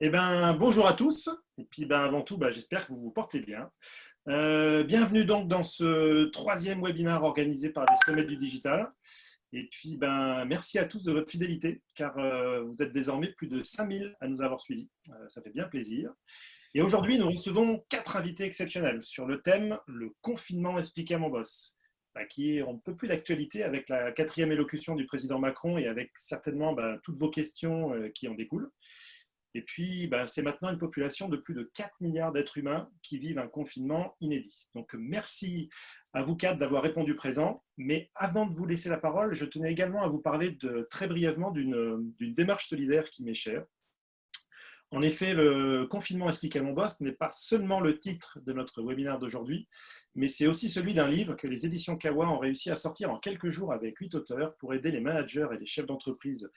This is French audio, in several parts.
Eh ben, bonjour à tous. Et puis, avant tout, j'espère que vous vous portez bien. Bienvenue donc dans ce troisième webinaire organisé par les Sommets du Digital. Et puis, merci à tous de votre fidélité, car vous êtes désormais plus de 5000 à nous avoir suivis. Ça fait bien plaisir. Et aujourd'hui, nous recevons 4 invités exceptionnels sur le thème « Le confinement expliqué à mon boss », qui est on ne peut plus d'actualité avec la 4e élocution du président Macron et avec certainement toutes vos questions qui en découlent. Et puis, c'est maintenant une population de plus de 4 milliards d'êtres humains qui vivent un confinement inédit. Donc, merci à vous 4 d'avoir répondu présent. Mais avant de vous laisser la parole, je tenais également à vous parler très brièvement d'une démarche solidaire qui m'est chère. En effet, le confinement expliqué à mon boss n'est pas seulement le titre de notre webinaire d'aujourd'hui, mais c'est aussi celui d'un livre que les éditions Kawa ont réussi à sortir en quelques jours avec 8 auteurs pour aider les managers et les chefs d'entreprise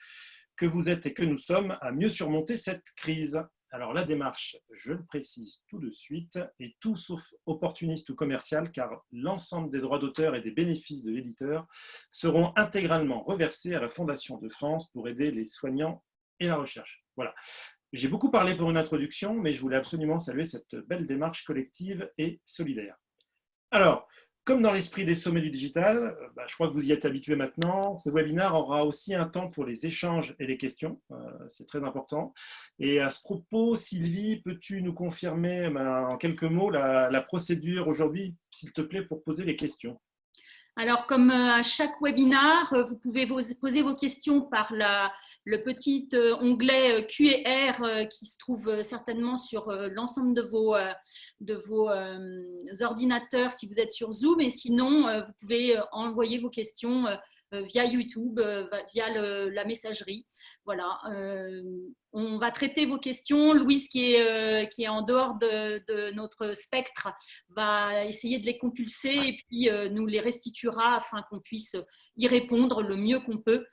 que vous êtes et que nous sommes à mieux surmonter cette crise. Alors la démarche, je le précise tout de suite, est tout sauf opportuniste ou commerciale, car l'ensemble des droits d'auteur et des bénéfices de l'éditeur seront intégralement reversés à la Fondation de France pour aider les soignants et la recherche. Voilà. J'ai beaucoup parlé pour une introduction, mais je voulais absolument saluer cette belle démarche collective et solidaire. Alors, comme dans l'esprit des sommets du digital, je crois que vous y êtes habitués maintenant, ce webinaire aura aussi un temps pour les échanges et les questions, c'est très important. Et à ce propos, Sylvie, peux-tu nous confirmer en quelques mots la procédure aujourd'hui, s'il te plaît, pour poser les questions? Alors, comme à chaque webinaire, vous pouvez poser vos questions par le petit onglet Q&R qui se trouve certainement sur l'ensemble de vos ordinateurs si vous êtes sur Zoom. Et sinon, vous pouvez envoyer vos questions via YouTube, via la messagerie. Voilà. On va traiter vos questions. Louise, qui est en dehors de notre spectre, va essayer de les compulser et puis nous les restituera afin qu'on puisse y répondre le mieux qu'on peut,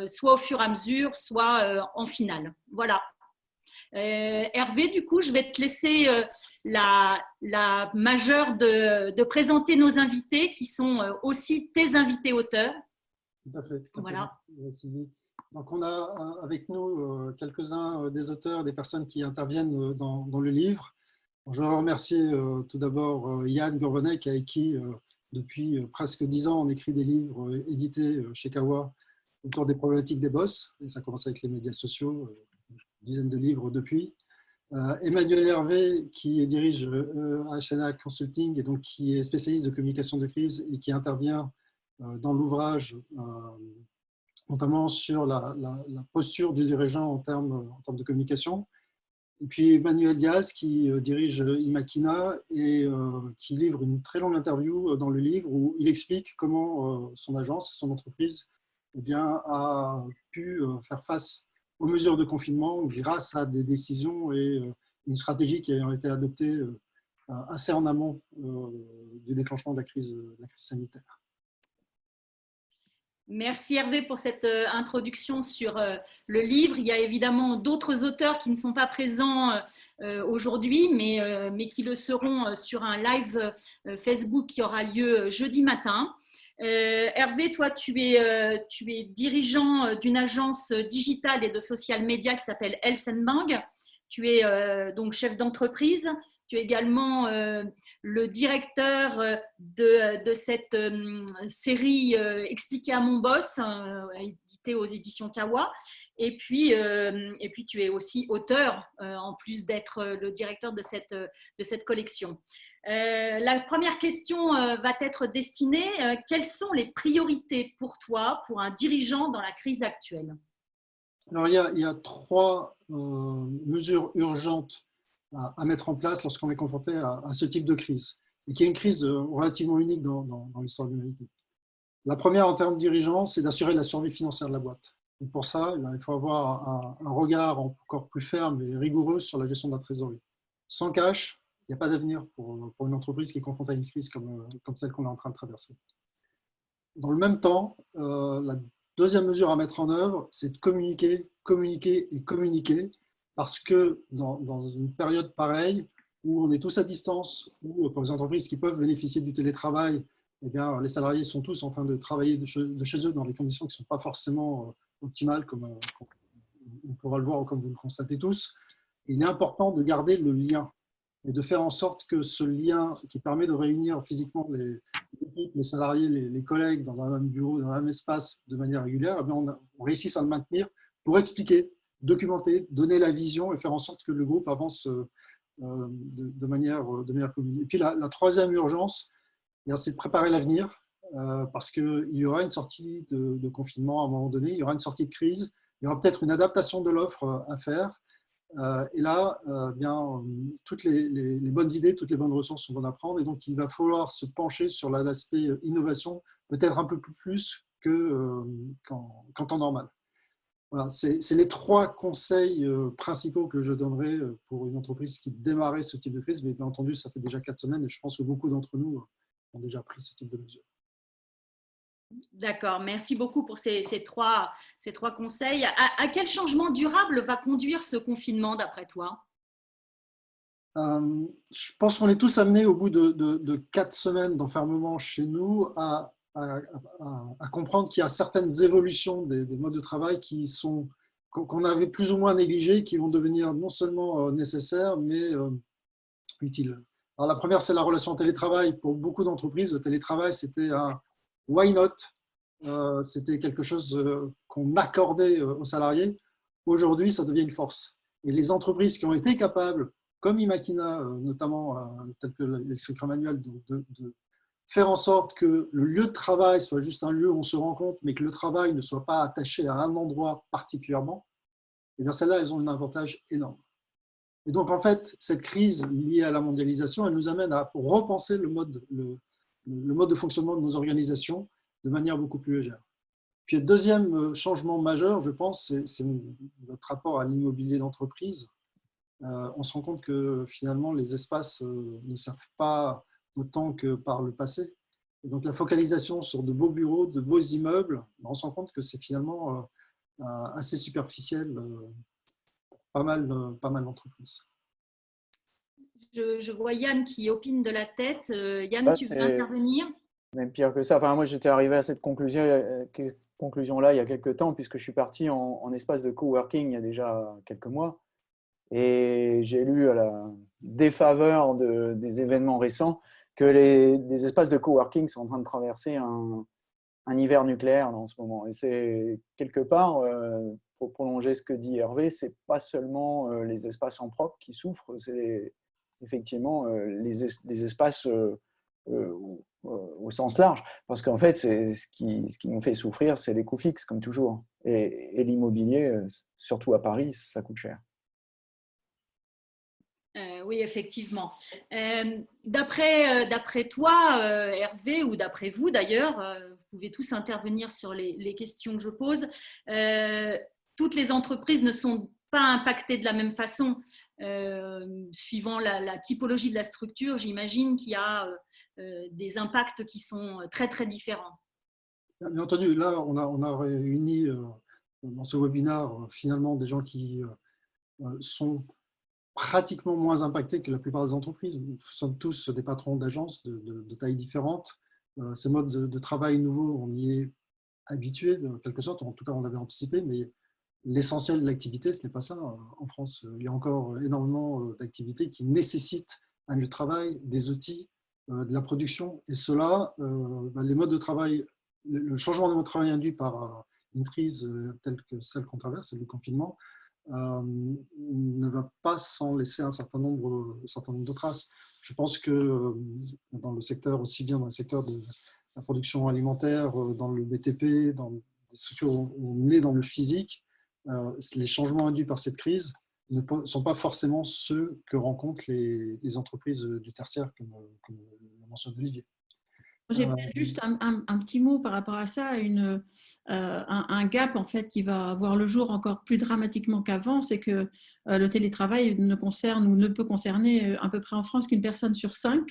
soit au fur et à mesure, soit en finale. Voilà. Hervé, du coup, je vais te laisser la majeure de présenter nos invités qui sont aussi tes invités auteurs. Tout à fait. Voilà. Sylvie. Donc, on a avec nous quelques-uns des auteurs, des personnes qui interviennent dans le livre. Je remercie tout d'abord Yann Gourvenec, avec qui, depuis presque 10 ans, on écrit des livres édités chez Kawa autour des problématiques des boss. Et ça commence avec les médias sociaux, une dizaine de livres depuis. Emmanuel Hervé, qui dirige HNA Consulting et donc qui est spécialiste de communication de crise et qui intervient dans l'ouvrage, notamment sur la posture du dirigeant en termes de communication. Et puis Manuel Diaz, qui dirige Imakina et qui livre une très longue interview dans le livre où il explique comment son agence, son entreprise, a pu faire face aux mesures de confinement grâce à des décisions et une stratégie qui a été adoptée assez en amont du déclenchement de la crise sanitaire. Merci Hervé pour cette introduction sur le livre. Il y a évidemment d'autres auteurs qui ne sont pas présents aujourd'hui, mais qui le seront sur un live Facebook qui aura lieu jeudi matin. Hervé, toi, tu es dirigeant d'une agence digitale et de social media qui s'appelle Elsenbang. Tu es donc chef d'entreprise. Tu es également le directeur de cette série Expliqué à mon boss, éditée aux éditions Kawa. Et puis, tu es aussi auteur, en plus d'être le directeur de cette collection. La première question va être destinée. Quelles sont les priorités pour toi, pour un dirigeant dans la crise actuelle? Alors, il y a 3 mesures urgentes à mettre en place lorsqu'on est confronté à ce type de crise, et qui est une crise relativement unique dans l'histoire de l'humanité. La première, en termes de dirigeants, c'est d'assurer la survie financière de la boîte. Et pour ça, il faut avoir un regard encore plus ferme et rigoureux sur la gestion de la trésorerie. Sans cash, il n'y a pas d'avenir pour une entreprise qui est confrontée à une crise comme celle qu'on est en train de traverser. Dans le même temps, la deuxième mesure à mettre en œuvre, c'est de communiquer, parce que dans une période pareille, où on est tous à distance, où pour les entreprises qui peuvent bénéficier du télétravail, les salariés sont tous en train de travailler de chez eux dans des conditions qui ne sont pas forcément optimales, comme on pourra le voir ou comme vous le constatez tous. Il est important de garder le lien et de faire en sorte que ce lien qui permet de réunir physiquement les salariés, les collègues dans un même bureau, dans un même espace de manière régulière, eh bien, on réussisse à le maintenir pour expliquer, documenter, donner la vision et faire en sorte que le groupe avance de manière commune. Et puis la troisième urgence, c'est de préparer l'avenir parce qu'il y aura une sortie de confinement à un moment donné, il y aura une sortie de crise, il y aura peut-être une adaptation de l'offre à faire. Et là, toutes les bonnes idées, toutes les bonnes ressources sont bonnes à prendre. Et donc, il va falloir se pencher sur l'aspect innovation, peut-être un peu plus qu'en temps normal. Voilà, c'est les 3 conseils principaux que je donnerais pour une entreprise qui démarrait ce type de crise. Mais bien entendu, ça fait déjà 4 semaines et je pense que beaucoup d'entre nous ont déjà pris ce type de mesures. D'accord, merci beaucoup pour ces trois conseils. À quel changement durable va conduire ce confinement d'après toi? Je pense qu'on est tous amenés au bout de 4 semaines d'enfermement chez nous à comprendre qu'il y a certaines évolutions des modes de travail qu'on avait plus ou moins négligées, qui vont devenir non seulement nécessaires, mais utiles. Alors, la première, c'est la relation au télétravail. Pour beaucoup d'entreprises, le télétravail, c'était un why not, c'était quelque chose qu'on accordait aux salariés. Aujourd'hui, ça devient une force. Et les entreprises qui ont été capables, comme Imakina, notamment, tel que l'expliquera Manuel, de faire en sorte que le lieu de travail soit juste un lieu où on se rencontre, mais que le travail ne soit pas attaché à un endroit particulièrement, et bien celles-là, elles ont un avantage énorme. Et donc, en fait, cette crise liée à la mondialisation, elle nous amène à repenser le mode de fonctionnement de nos organisations de manière beaucoup plus légère. Puis, le deuxième changement majeur, je pense, c'est notre rapport à l'immobilier d'entreprise. On se rend compte que finalement, les espaces ne servent pas autant que par le passé. Et donc, la focalisation sur de beaux bureaux, de beaux immeubles, on se rend compte que c'est finalement assez superficiel pour pas mal d'entreprises. Je vois Yann qui opine de la tête. Yann, tu veux intervenir? Même pire que ça. Enfin, moi, j'étais arrivé à cette conclusion-là il y a quelques temps, puisque je suis parti en espace de coworking il y a déjà quelques mois. Et j'ai lu à la défaveur des événements récents que les espaces de coworking sont en train de traverser un hiver nucléaire là, en ce moment. Et c'est quelque part, pour prolonger ce que dit Hervé, c'est pas seulement les espaces en propre qui souffrent, c'est effectivement les espaces au sens large. Parce qu'en fait, ce qui nous fait souffrir, c'est les coûts fixes, comme toujours. Et l'immobilier, surtout à Paris, ça coûte cher. Oui, effectivement. D'après toi, Hervé, ou d'après vous d'ailleurs, vous pouvez tous intervenir sur les questions que je pose. Toutes les entreprises ne sont pas impactées de la même façon. Suivant la typologie de la structure, j'imagine qu'il y a des impacts qui sont très, très différents. Bien entendu, là, on a réuni dans ce webinaire finalement des gens qui sont pratiquement moins impactés que la plupart des entreprises. Nous sommes tous des patrons d'agences de tailles différentes. Ces modes de travail nouveaux, on y est habitué de quelque sorte, en tout cas on l'avait anticipé, mais l'essentiel de l'activité, ce n'est pas ça en France. Il y a encore énormément d'activités qui nécessitent un lieu de travail, des outils, de la production. Et cela, les modes de travail, le changement de mode de travail induit par une crise telle que celle qu'on traverse, celle du confinement, ne va pas sans laisser un certain nombre de traces. Je pense que dans le secteur, aussi bien dans le secteur de la production alimentaire, dans le BTP, dans des structures où on est dans le physique, les changements induits par cette crise ne sont pas forcément ceux que rencontrent les entreprises du tertiaire, comme le mentionne Olivier. J'ai juste un petit mot par rapport à ça, un gap en fait qui va voir le jour encore plus dramatiquement qu'avant, c'est que le télétravail ne concerne ou ne peut concerner à peu près en France qu'une personne sur 5,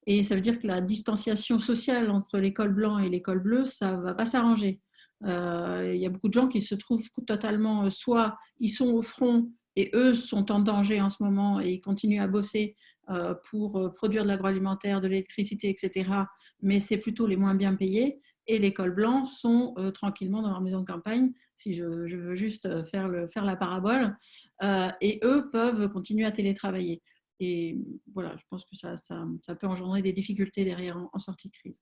et ça veut dire que la distanciation sociale entre les cols blancs et les cols bleus, ça ne va pas s'arranger. Il y a beaucoup de gens qui se trouvent totalement, soit ils sont au front et eux sont en danger en ce moment et ils continuent à bosser pour produire de l'agroalimentaire, de l'électricité, etc. Mais c'est plutôt les moins bien payés. Et les cols blancs sont tranquillement dans leur maison de campagne si je veux juste faire la parabole, et eux peuvent continuer à télétravailler. Et voilà, je pense que ça peut engendrer des difficultés derrière en sortie de crise.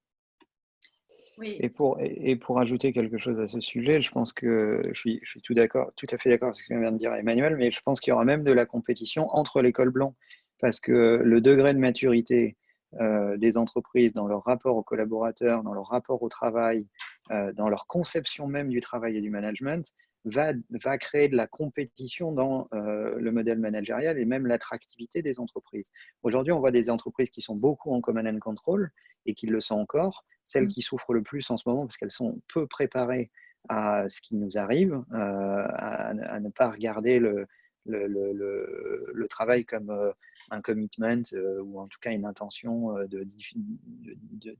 Oui. Et pour ajouter quelque chose à ce sujet, je pense que je suis tout à fait d'accord avec ce que vient de dire Emmanuel, mais je pense qu'il y aura même de la compétition entre les cols blancs, parce que le degré de maturité des entreprises dans leur rapport aux collaborateurs, dans leur rapport au travail, dans leur conception même du travail et du management, va créer de la compétition dans le modèle managérial et même l'attractivité des entreprises. Aujourd'hui, on voit des entreprises qui sont beaucoup en command and control et qui le sont encore. Celles qui souffrent le plus en ce moment parce qu'elles sont peu préparées à ce qui nous arrive, à ne pas regarder le travail comme un commitment ou en tout cas une intention de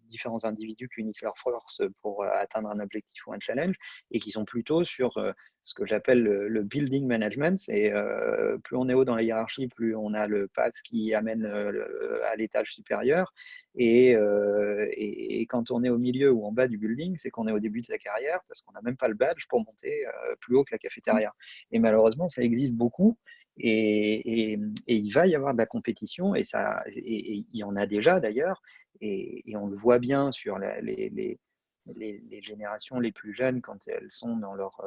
différents individus qui unissent leurs forces pour atteindre un objectif ou un challenge et qui sont plutôt sur ce que j'appelle le building management. C'est plus on est haut dans la hiérarchie, plus on a le pass qui amène à l'étage supérieur. Et quand on est au milieu ou en bas du building, c'est qu'on est au début de sa carrière parce qu'on n'a même pas le badge pour monter plus haut que la cafétéria. Et malheureusement, ça existe beaucoup. Et il va y avoir de la compétition, et il y en a déjà d'ailleurs, et on le voit bien sur les générations les plus jeunes quand elles sont dans leur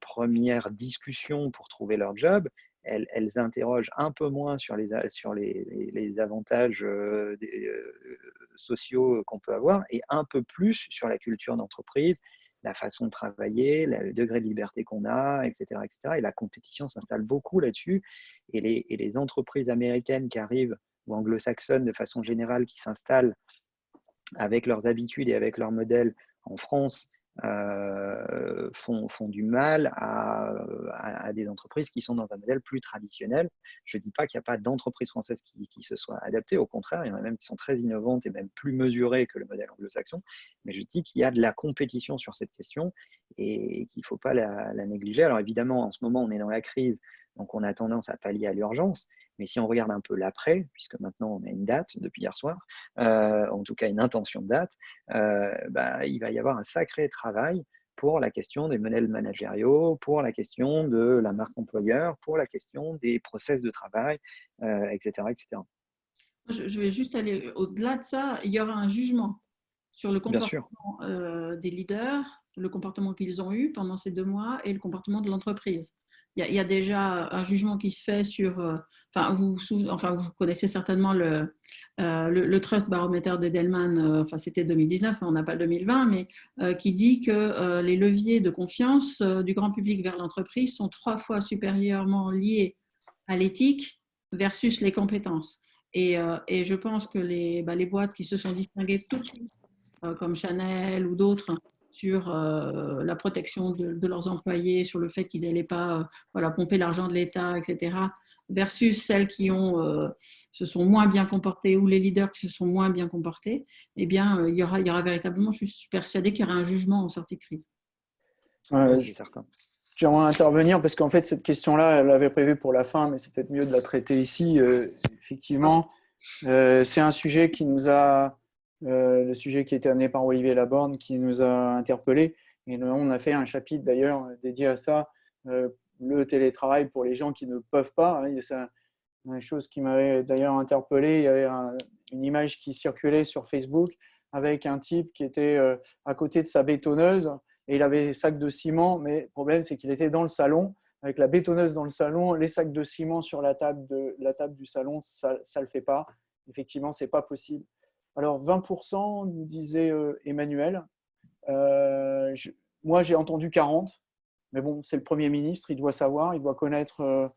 première discussion pour trouver leur job. Elles interrogent un peu moins sur les avantages sociaux qu'on peut avoir et un peu plus sur la culture d'entreprise, la façon de travailler, le degré de liberté qu'on a, etc., etc. Et la compétition s'installe beaucoup là-dessus. Et les entreprises américaines qui arrivent, ou anglo-saxonnes de façon générale, qui s'installent avec leurs habitudes et avec leurs modèles en France, font du mal à des entreprises qui sont dans un modèle plus traditionnel. Je ne dis pas qu'il n'y a pas d'entreprises françaises qui se soient adaptées, au contraire, il y en a même qui sont très innovantes et même plus mesurées que le modèle anglo-saxon, mais je dis qu'il y a de la compétition sur cette question et qu'il ne faut pas la négliger. Alors évidemment, en ce moment, on est dans la crise, donc on a tendance à pallier à l'urgence, mais si on regarde un peu l'après, puisque maintenant on a une date depuis hier soir, en tout cas une intention de date, il va y avoir un sacré travail pour la question des modèles managériaux, pour la question de la marque employeur, pour la question des process de travail, etc., etc. Je vais juste aller au-delà de ça. Il y aura un jugement sur le Bien sûr. comportement des leaders, le comportement qu'ils ont eu pendant ces 2 mois et le comportement de l'entreprise. Il y a déjà un jugement qui se fait sur… vous connaissez certainement le Trust Barometer d'Edelman, c'était 2019, on n'a pas 2020, mais qui dit que les leviers de confiance du grand public vers l'entreprise sont 3 fois supérieurement liés à l'éthique versus les compétences. Et je pense que les boîtes qui se sont distinguées tout de suite, comme Chanel ou d'autres, sur la protection de leurs employés, sur le fait qu'ils n'allaient pas pomper l'argent de l'État, etc., versus celles qui se sont moins bien comportées ou les leaders qui se sont moins bien comportés, il y aura véritablement, je suis persuadée qu'il y aura un jugement en sortie de crise. Oui, c'est certain. J'aimerais intervenir parce qu'en fait, cette question-là, elle l'avait prévue pour la fin, mais c'est peut-être mieux de la traiter ici. Effectivement, c'est un sujet qui nous a… le sujet qui a été amené par Olivier Laborne, qui nous a interpellés. Et on a fait un chapitre d'ailleurs dédié à ça, le télétravail pour les gens qui ne peuvent pas. C'est une chose qui m'avait d'ailleurs interpellé. Il y avait une image qui circulait sur Facebook avec un type qui était à côté de sa bétonneuse et il avait des sacs de ciment, mais le problème c'est qu'il était dans le salon avec la bétonneuse dans le salon, les sacs de ciment sur la table du salon, ça ne le fait pas. Effectivement, ce n'est pas possible. Alors 20%, nous disait Emmanuel. Moi, j'ai entendu 40%, mais bon, c'est le Premier ministre, il doit savoir, il doit connaître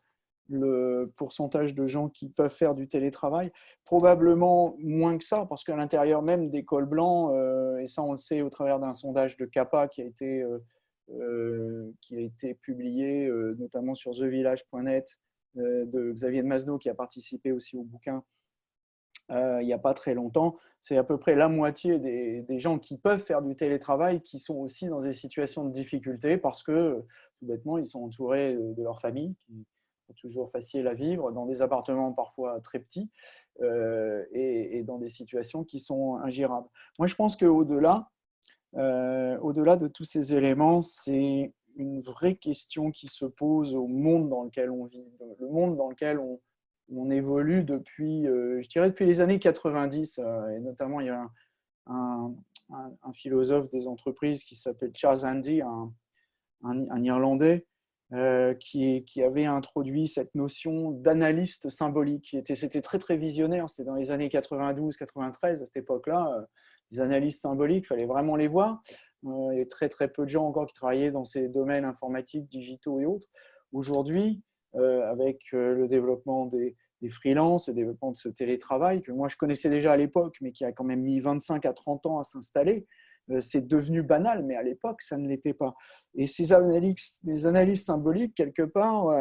le pourcentage de gens qui peuvent faire du télétravail. Probablement moins que ça, parce qu'à l'intérieur même des cols blancs, et ça on le sait au travers d'un sondage de CAPA qui a été publié notamment sur thevillage.net de Xavier de Masneau qui a participé aussi au bouquin il n'y a pas très longtemps, c'est à peu près la moitié des gens qui peuvent faire du télétravail qui sont aussi dans des situations de difficulté parce que, tout bêtement, ils sont entourés de leur famille, qui est toujours facile à vivre, dans des appartements parfois très petits et dans des situations qui sont ingérables. Moi, je pense qu'au-delà de tous ces éléments, c'est une vraie question qui se pose au monde dans lequel on vit, le monde dans lequel on évolue depuis, je dirais depuis les années 90, et notamment il y a un philosophe des entreprises qui s'appelle Charles Handy, un Irlandais, qui avait introduit cette notion d'analyste symbolique. C'était très, très visionnaire. C'était dans les années 92-93, à cette époque-là. Les analystes symboliques, il fallait vraiment les voir. Il y avait très, très peu de gens encore qui travaillaient dans ces domaines informatiques, digitaux et autres. Aujourd'hui, avec le développement des freelances et le développement de ce télétravail, que moi je connaissais déjà à l'époque, mais qui a quand même mis 25 à 30 ans à s'installer, c'est devenu banal, mais à l'époque, ça ne l'était pas. Et ces analyses symboliques, quelque part,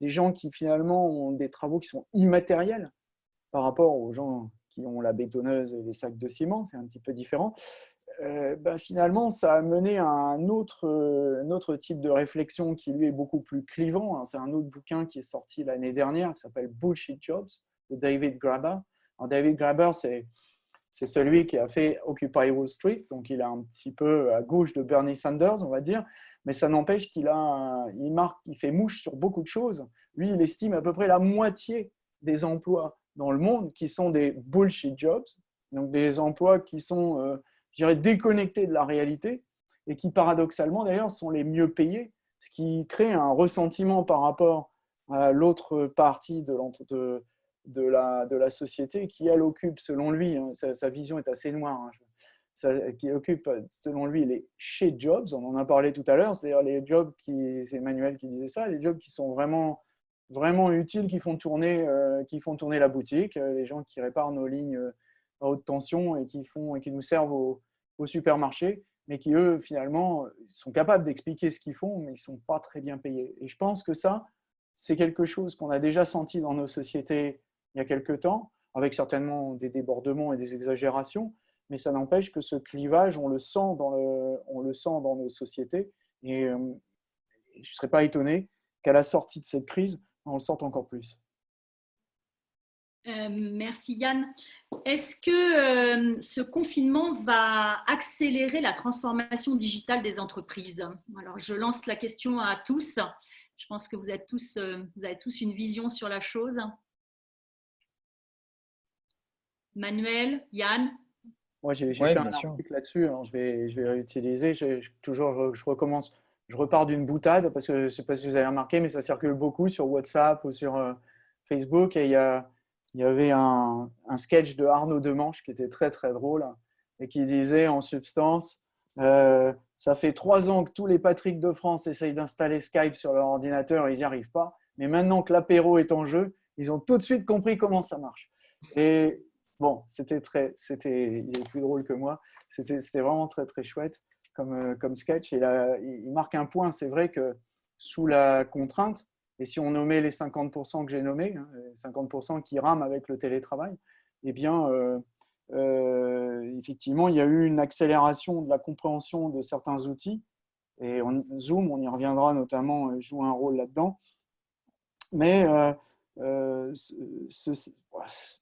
des gens qui finalement ont des travaux qui sont immatériels par rapport aux gens qui ont la bétonneuse et les sacs de ciment, c'est un petit peu différent, finalement, ça a mené à un autre type de réflexion qui, lui, est beaucoup plus clivant. C'est un autre bouquin qui est sorti l'année dernière, qui s'appelle Bullshit Jobs, de David Graeber. Alors, David Graeber, c'est celui qui a fait Occupy Wall Street, donc il est un petit peu à gauche de Bernie Sanders, on va dire, mais ça n'empêche qu'il fait mouche sur beaucoup de choses. Lui, il estime à peu près la moitié des emplois dans le monde qui sont des bullshit jobs, donc des emplois qui sont, je dirais, déconnectés de la réalité et qui, paradoxalement, d'ailleurs, sont les mieux payés, ce qui crée un ressentiment par rapport à l'autre partie de la société qui, elle, occupe, selon lui, sa vision est assez noire, qui occupe, selon lui, les shit jobs, on en a parlé tout à l'heure, c'est-à-dire les jobs c'est Emmanuel qui disait ça, les jobs qui sont vraiment, vraiment utiles, qui font tourner la boutique, les gens qui réparent nos lignes à haute tension et qui nous servent au supermarché, mais qui, eux, finalement, sont capables d'expliquer ce qu'ils font, mais ils ne sont pas très bien payés. Et je pense que ça, c'est quelque chose qu'on a déjà senti dans nos sociétés il y a quelques temps, avec certainement des débordements et des exagérations, mais ça n'empêche que ce clivage, on le sent dans nos sociétés, et je ne serais pas étonné qu'à la sortie de cette crise, on le sente encore plus. Merci Yann. Est-ce que ce confinement va accélérer la transformation digitale des entreprises? Alors, je lance la question à tous. Je pense que vous avez tous une vision sur la chose. Manuel, Yann? Moi, j'ai fait un article là-dessus, je vais réutiliser. Je recommence. Je repars d'une boutade parce que je ne sais pas si vous avez remarqué, mais ça circule beaucoup sur WhatsApp ou sur Facebook. Et il y avait un sketch de Arnaud Demanche qui était très, très drôle et qui disait en substance ça fait 3 ans que tous les Patrick de France essayent d'installer Skype sur leur ordinateur et ils n'y arrivent pas. Mais maintenant que l'apéro est en jeu, ils ont tout de suite compris comment ça marche. Et bon, il est plus drôle que moi. C'était vraiment très, très chouette comme sketch. Et là, il marque un point. C'est vrai que sous la contrainte, et si on nommait les 50% que j'ai nommés, les 50% qui rament avec le télétravail, eh bien, effectivement, il y a eu une accélération de la compréhension de certains outils. Et Zoom, on y reviendra notamment, joue un rôle là-dedans. Mais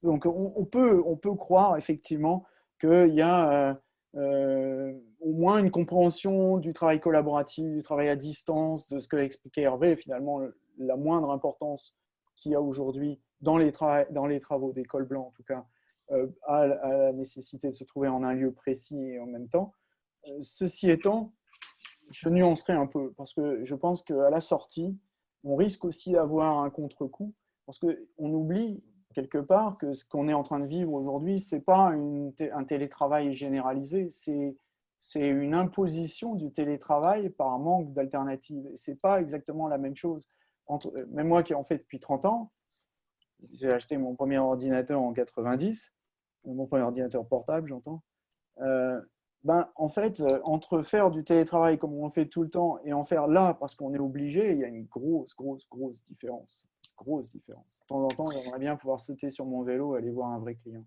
donc on peut croire effectivement qu'il y a au moins une compréhension du travail collaboratif, du travail à distance, de ce que expliquait Hervé, finalement la moindre importance qu'il y a aujourd'hui dans les travaux des cols blancs en tout cas, à la nécessité de se trouver en un lieu précis et en même temps. Ceci étant, je nuancerai un peu parce que je pense qu'à la sortie, on risque aussi d'avoir un contre-coup parce qu'on oublie quelque part que ce qu'on est en train de vivre aujourd'hui, ce n'est pas un télétravail généralisé, c'est une imposition du télétravail par manque d'alternatives. Ce n'est pas exactement la même chose. Même moi qui en fais depuis 30 ans, j'ai acheté mon premier ordinateur en 90, mon premier ordinateur portable, j'entends. En fait, entre faire du télétravail comme on le fait tout le temps et en faire là parce qu'on est obligé, il y a une grosse différence. Grosse différence. De temps en temps, j'aimerais bien pouvoir sauter sur mon vélo et aller voir un vrai client.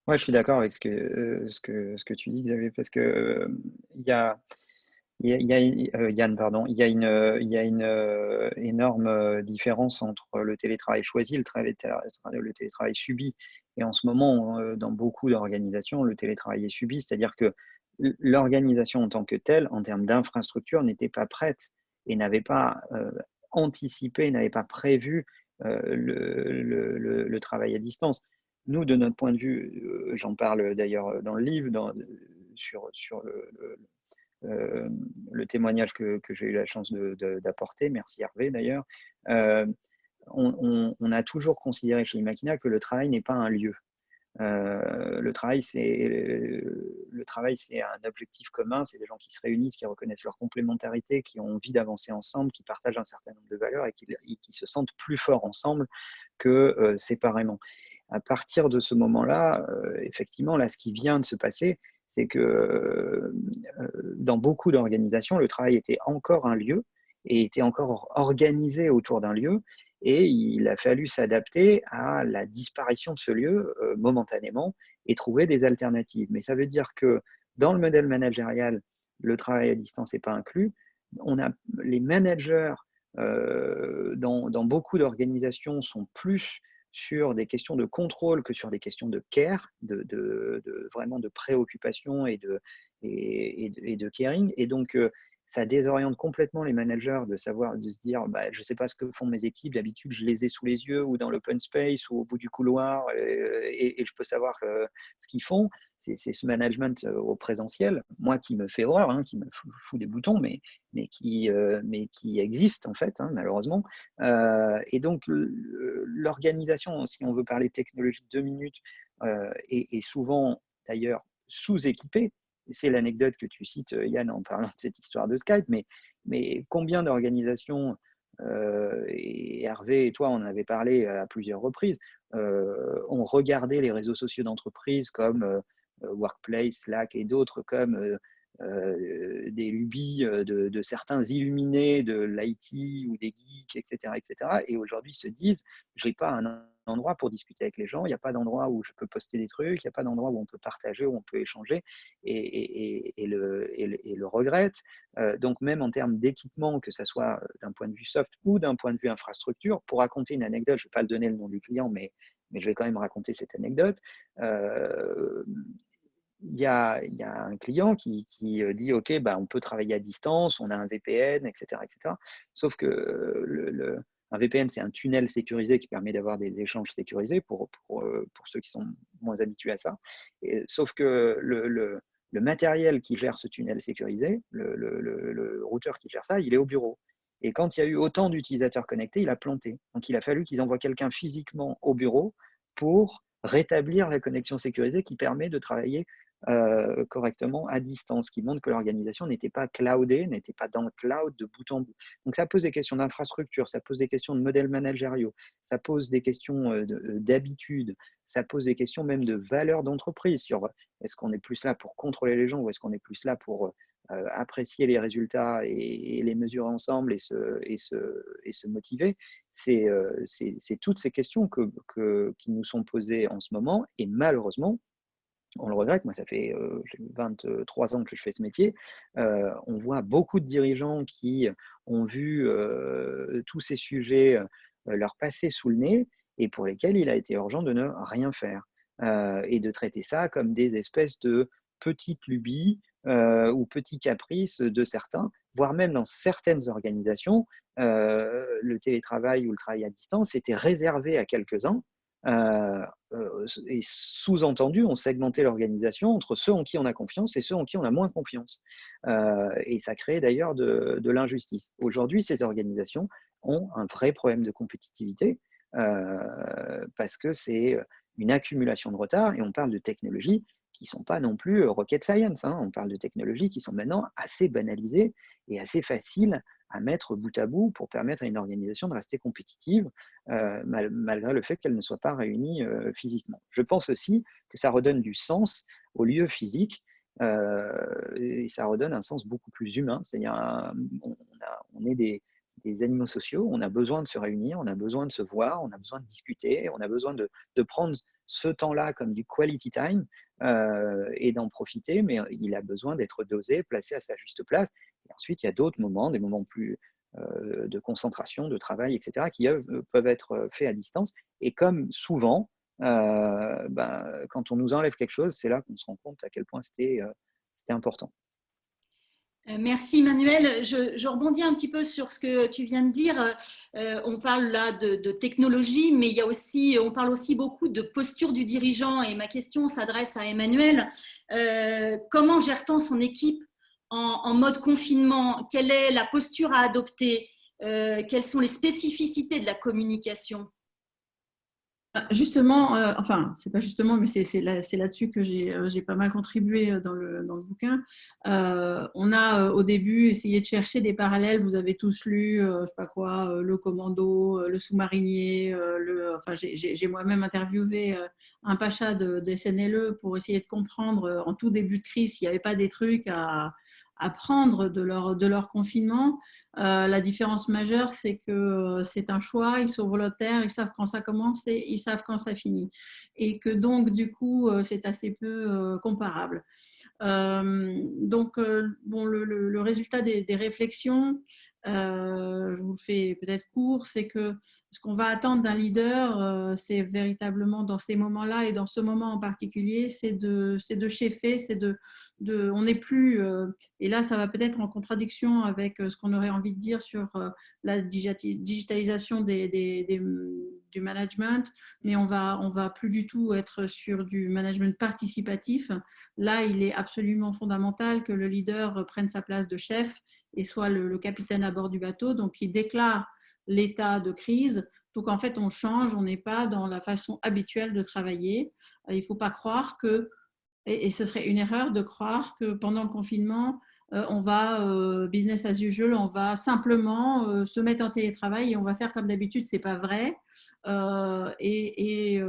Ouais, je suis d'accord avec ce que tu dis, Xavier, parce que Yann, pardon, il y a une énorme différence entre le télétravail choisi et le télétravail subi. Et en ce moment, dans beaucoup d'organisations, le télétravail est subi, c'est-à-dire que l'organisation en tant que telle, en termes d'infrastructure, n'était pas prête et n'avait pas anticipé, n'avait pas prévu le travail à distance. Nous, de notre point de vue, j'en parle d'ailleurs dans le livre, sur le témoignage que j'ai eu la chance d'apporter, merci Hervé d'ailleurs, on a toujours considéré chez Imakina que le travail n'est pas un lieu. Le travail, c'est un objectif commun, c'est des gens qui se réunissent, qui reconnaissent leur complémentarité, qui ont envie d'avancer ensemble, qui partagent un certain nombre de valeurs et qui se sentent plus forts ensemble que séparément. À partir de ce moment-là, effectivement, là, ce qui vient de se passer, c'est que dans beaucoup d'organisations, le travail était encore un lieu et était encore organisé autour d'un lieu. Et il a fallu s'adapter à la disparition de ce lieu momentanément et trouver des alternatives. Mais ça veut dire que dans le modèle managérial, le travail à distance n'est pas inclus. Les managers dans beaucoup d'organisations sont plus sur des questions de contrôle que sur des questions de care, vraiment de préoccupation et de caring. Et donc, ça désoriente complètement les managers de se dire je ne sais pas ce que font mes équipes, d'habitude je les ai sous les yeux ou dans l'open space ou au bout du couloir et je peux savoir ce qu'ils font. C'est ce management au présentiel, moi qui me fait horreur, qui me fout des boutons, mais qui existe en fait, malheureusement. Et donc l'organisation, si on veut parler technologie 2 minutes, est souvent d'ailleurs sous-équipée. C'est l'anecdote que tu cites, Yann, en parlant de cette histoire de Skype, mais combien d'organisations, et Hervé et toi, on en avait parlé à plusieurs reprises, ont regardé les réseaux sociaux d'entreprise comme Workplace, Slack et d'autres comme des lubies de certains illuminés de l'IT ou des geeks, etc., etc. Et aujourd'hui se disent, je n'ai pas un endroit pour discuter avec les gens, il n'y a pas d'endroit où je peux poster des trucs, il n'y a pas d'endroit où on peut partager, où on peut échanger, et le regrettent. Donc même en termes d'équipement, que ce soit d'un point de vue soft ou d'un point de vue infrastructure, pour raconter une anecdote, je ne vais pas le donner le nom du client, mais je vais quand même raconter cette anecdote. Il y a un client qui dit OK, on peut travailler à distance, on a un VPN, etc. etc. Sauf que un VPN, c'est un tunnel sécurisé qui permet d'avoir des échanges sécurisés pour ceux qui sont moins habitués à ça. Sauf que le matériel qui gère ce tunnel sécurisé, le routeur qui gère ça, il est au bureau. Et quand il y a eu autant d'utilisateurs connectés, il a planté. Donc il a fallu qu'ils envoient quelqu'un physiquement au bureau pour rétablir la connexion sécurisée qui permet de travailler correctement à distance, qui montre que l'organisation n'était pas cloudée, n'était pas dans le cloud de bout en bout. Donc ça pose des questions d'infrastructure, ça pose des questions de modèles managériaux, ça pose des questions d'habitude, ça pose des questions même de valeur d'entreprise sur est-ce qu'on est plus là pour contrôler les gens ou est-ce qu'on est plus là pour apprécier les résultats et les mesurer ensemble et se motiver. C'est toutes ces questions qui nous sont posées en ce moment et malheureusement, on le regrette, moi ça fait 23 ans que je fais ce métier, on voit beaucoup de dirigeants qui ont vu tous ces sujets leur passer sous le nez et pour lesquels il a été urgent de ne rien faire et de traiter ça comme des espèces de petites lubies ou petits caprices de certains, voire même dans certaines organisations, le télétravail ou le travail à distance était réservé à quelques-uns. Et sous-entendu, on segmentait l'organisation entre ceux en qui on a confiance et ceux en qui on a moins confiance. Et ça crée d'ailleurs de l'injustice. Aujourd'hui, ces organisations ont un vrai problème de compétitivité parce que c'est une accumulation de retard et on parle de technologies qui ne sont pas non plus rocket science. On parle de technologies qui sont maintenant assez banalisées et assez faciles à mettre bout à bout pour permettre à une organisation de rester compétitive malgré le fait qu'elle ne soit pas réunie physiquement. Je pense aussi que ça redonne du sens au lieu physique et ça redonne un sens beaucoup plus humain. C'est-à-dire, on est des animaux sociaux, on a besoin de se réunir, on a besoin de se voir, on a besoin de discuter, on a besoin de prendre ce temps-là comme du quality time et d'en profiter, mais il a besoin d'être dosé, placé à sa juste place. Et ensuite, il y a d'autres moments, des moments plus de concentration, de travail, etc., qui peuvent être faits à distance. Et comme souvent, quand on nous enlève quelque chose, c'est là qu'on se rend compte à quel point c'était c'était important. Merci Manuel. Je rebondis un petit peu sur ce que tu viens de dire. On parle là de technologie, mais il y a aussi, on parle aussi beaucoup de posture du dirigeant. Et ma question s'adresse à Emmanuel. Comment gère-t-on son équipe en mode confinement? Quelle est la posture à adopter? Quelles sont les spécificités de la communication? Justement, enfin, c'est pas justement, mais c'est là-dessus que j'ai pas mal contribué dans le bouquin. On a au début essayé de chercher des parallèles. Vous avez tous lu, je sais pas quoi, Le Commando, Le Sous-marinier. Enfin, j'ai moi-même interviewé un pacha de SNLE pour essayer de comprendre en tout début de crise s'il n'y avait pas des trucs à prendre de leur confinement. La différence majeure, c'est que c'est un choix, ils sont volontaires, ils savent quand ça commence et ils savent quand ça finit. Et que donc, du coup, c'est assez peu comparable. Donc, bon, le résultat des réflexions, je vous le fais peut-être court, c'est que ce qu'on va attendre d'un leader, c'est véritablement dans ces moments-là et dans ce moment en particulier, c'est de cheffer, on n'est plus, et là ça va peut-être en contradiction avec ce qu'on aurait envie de dire sur la digitalisation du management, mais on va plus du tout être sur du management participatif. Là, il est absolument fondamental que le leader prenne sa place de chef et soit le capitaine à bord du bateau. Donc, il déclare l'état de crise. Donc, en fait, on change, on n'est pas dans la façon habituelle de travailler. Il ne faut pas croire que, et ce serait une erreur de croire que pendant le confinement, on va business as usual, on va simplement se mettre en télétravail et on va faire comme d'habitude. C'est pas vrai. Et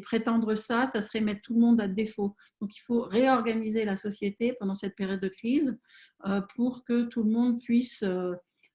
prétendre ça serait mettre tout le monde à défaut. Donc il faut réorganiser la société pendant cette période de crise pour que tout le monde puisse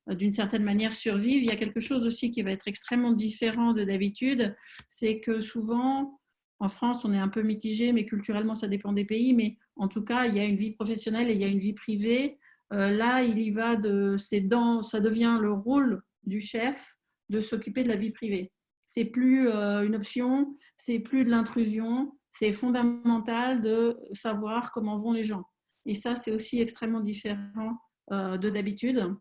d'une certaine manière survivre. Il y a quelque chose aussi qui va être extrêmement différent de d'habitude, c'est que souvent en France, on est un peu mitigé, mais culturellement, ça dépend des pays. Mais en tout cas, il y a une vie professionnelle et il y a une vie privée. Là, il y va ça devient le rôle du chef de s'occuper de la vie privée. C'est plus une option, c'est plus de l'intrusion. C'est fondamental de savoir comment vont les gens. Et ça, c'est aussi extrêmement différent de d'habitude.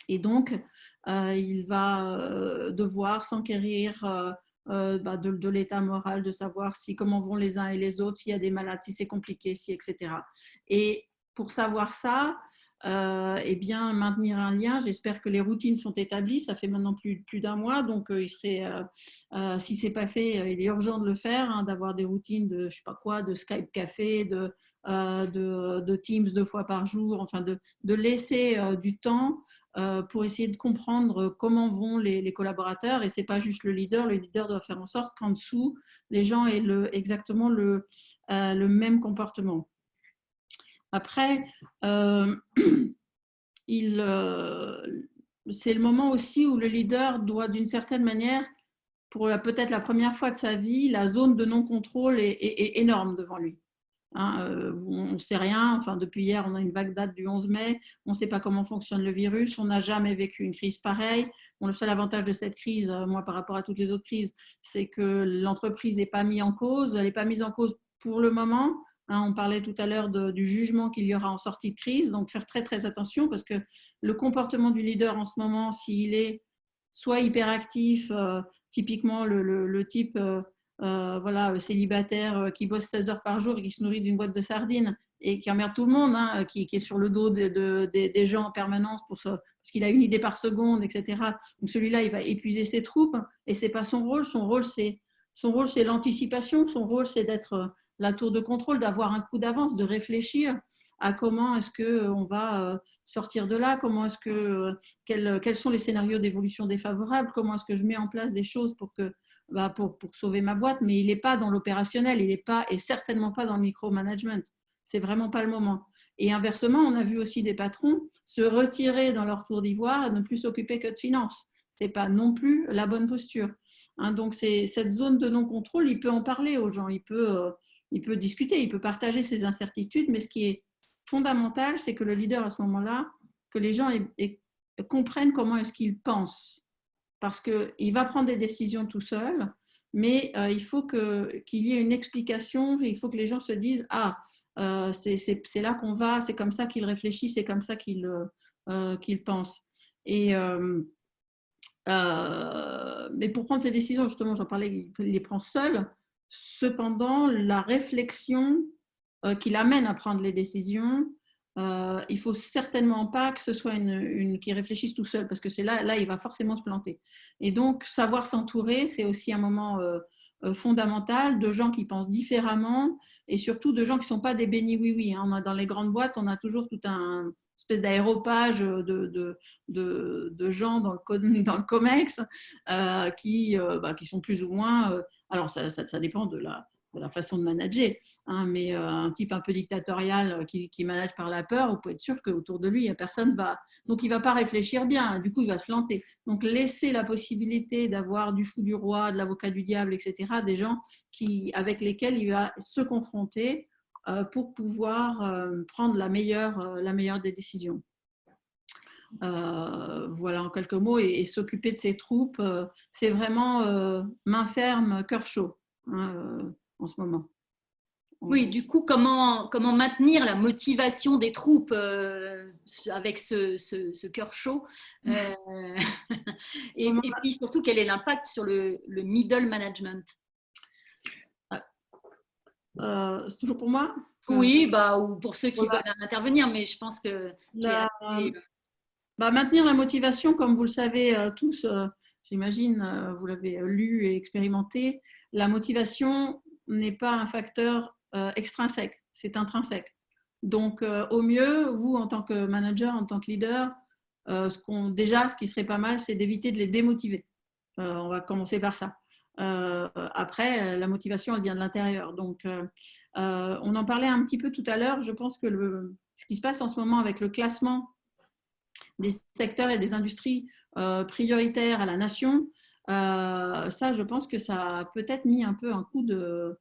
Et donc, il va devoir s'enquérir de l'état moral, de savoir comment vont les uns et les autres, s'il y a des malades, si c'est compliqué, etc. Et pour savoir ça, eh bien, maintenir un lien, j'espère que les routines sont établies, ça fait maintenant plus d'un mois, donc il serait, si ce n'est pas fait, il est urgent de le faire, hein, d'avoir des routines de, je sais pas quoi, de Skype Café, de Teams 2 fois par jour, enfin de laisser du temps pour essayer de comprendre comment vont les collaborateurs. Et ce n'est pas juste le leader doit faire en sorte qu'en dessous, les gens aient exactement le même comportement. Après, c'est le moment aussi où le leader doit, d'une certaine manière, pour peut-être la première fois de sa vie, la zone de non-contrôle est énorme devant lui. Hein, on ne sait rien, enfin depuis hier on a une vague date du 11 mai, on ne sait pas comment fonctionne le virus, on n'a jamais vécu une crise pareille. Bon, le seul avantage de cette crise, moi par rapport à toutes les autres crises, c'est que l'entreprise n'est pas mise en cause, elle n'est pas mise en cause pour le moment. Hein, on parlait tout à l'heure du jugement qu'il y aura en sortie de crise, donc faire très très attention parce que le comportement du leader en ce moment, s'il est soit hyperactif, typiquement le type voilà, célibataire qui bosse 16 heures par jour et qui se nourrit d'une boîte de sardines et qui emmerde tout le monde, hein, qui est sur le dos des gens en permanence parce qu'il a une idée par seconde, etc. Donc celui-là, il va épuiser ses troupes et ce n'est pas son rôle. Son rôle, c'est l'anticipation. Son rôle, c'est d'être la tour de contrôle, d'avoir un coup d'avance, de réfléchir à comment est-ce qu'on va sortir de là, quels sont les scénarios d'évolution défavorables, comment est-ce que je mets en place des choses pour sauver ma boîte, mais il n'est pas dans l'opérationnel, il n'est pas et certainement pas dans le micromanagement. C'est vraiment pas le moment. Et inversement, on a vu aussi des patrons se retirer dans leur tour d'ivoire et ne plus s'occuper que de finances. Ce n'est pas non plus la bonne posture. Hein, donc, cette zone de non-contrôle, il peut en parler aux gens, il peut discuter, il peut partager ses incertitudes, mais ce qui est fondamental, c'est que le leader, à ce moment-là, que les gens comprennent comment est-ce qu'il pense. Parce qu'il va prendre des décisions tout seul, mais il faut qu'il y ait une explication, il faut que les gens se disent « Ah, c'est là qu'on va, c'est comme ça qu'ils réfléchissent, c'est comme ça qu'ils pensent. » Mais pour prendre ces décisions, justement, j'en parlais, il les prend seul. Cependant, la réflexion qui l'amène à prendre les décisions, il ne faut certainement pas que ce soit une qui réfléchisse tout seul, parce que c'est là, il va forcément se planter. Et donc, savoir s'entourer, c'est aussi un moment fondamental de gens qui pensent différemment et surtout de gens qui ne sont pas des bénis oui-oui. Hein. Dans les grandes boîtes, on a toujours tout un espèce d'aéropage de gens dans le COMEX qui sont plus ou moins… alors, ça dépend de la façon de manager, hein, mais un type un peu dictatorial qui manage par la peur, vous pouvez être sûr qu'autour de lui, personne va… Donc, il ne va pas réfléchir bien, du coup, il va se planter. Donc, laisser la possibilité d'avoir du fou du roi, de l'avocat du diable, etc., des gens avec lesquels il va se confronter pour pouvoir prendre la meilleure des décisions. Voilà en quelques mots, et s'occuper de ses troupes, c'est vraiment main ferme, cœur chaud, hein, en ce moment. Oui, du coup, comment maintenir la motivation des troupes avec ce cœur chaud et puis surtout, quel est l'impact sur le middle management? C'est toujours pour moi? Oui, ou pour ceux qui veulent intervenir, mais je pense que maintenir la motivation, comme vous le savez tous, j'imagine, vous l'avez lu et expérimenté, la motivation n'est pas un facteur extrinsèque, c'est intrinsèque. Donc, au mieux, vous, en tant que manager, en tant que leader, ce qui serait pas mal, c'est d'éviter de les démotiver. On va commencer par ça. Après, la motivation, elle vient de l'intérieur. Donc, on en parlait un petit peu tout à l'heure. Je pense que ce qui se passe en ce moment avec le classement des secteurs et des industries prioritaires à la nation, ça, je pense que ça a peut-être mis un peu un coup de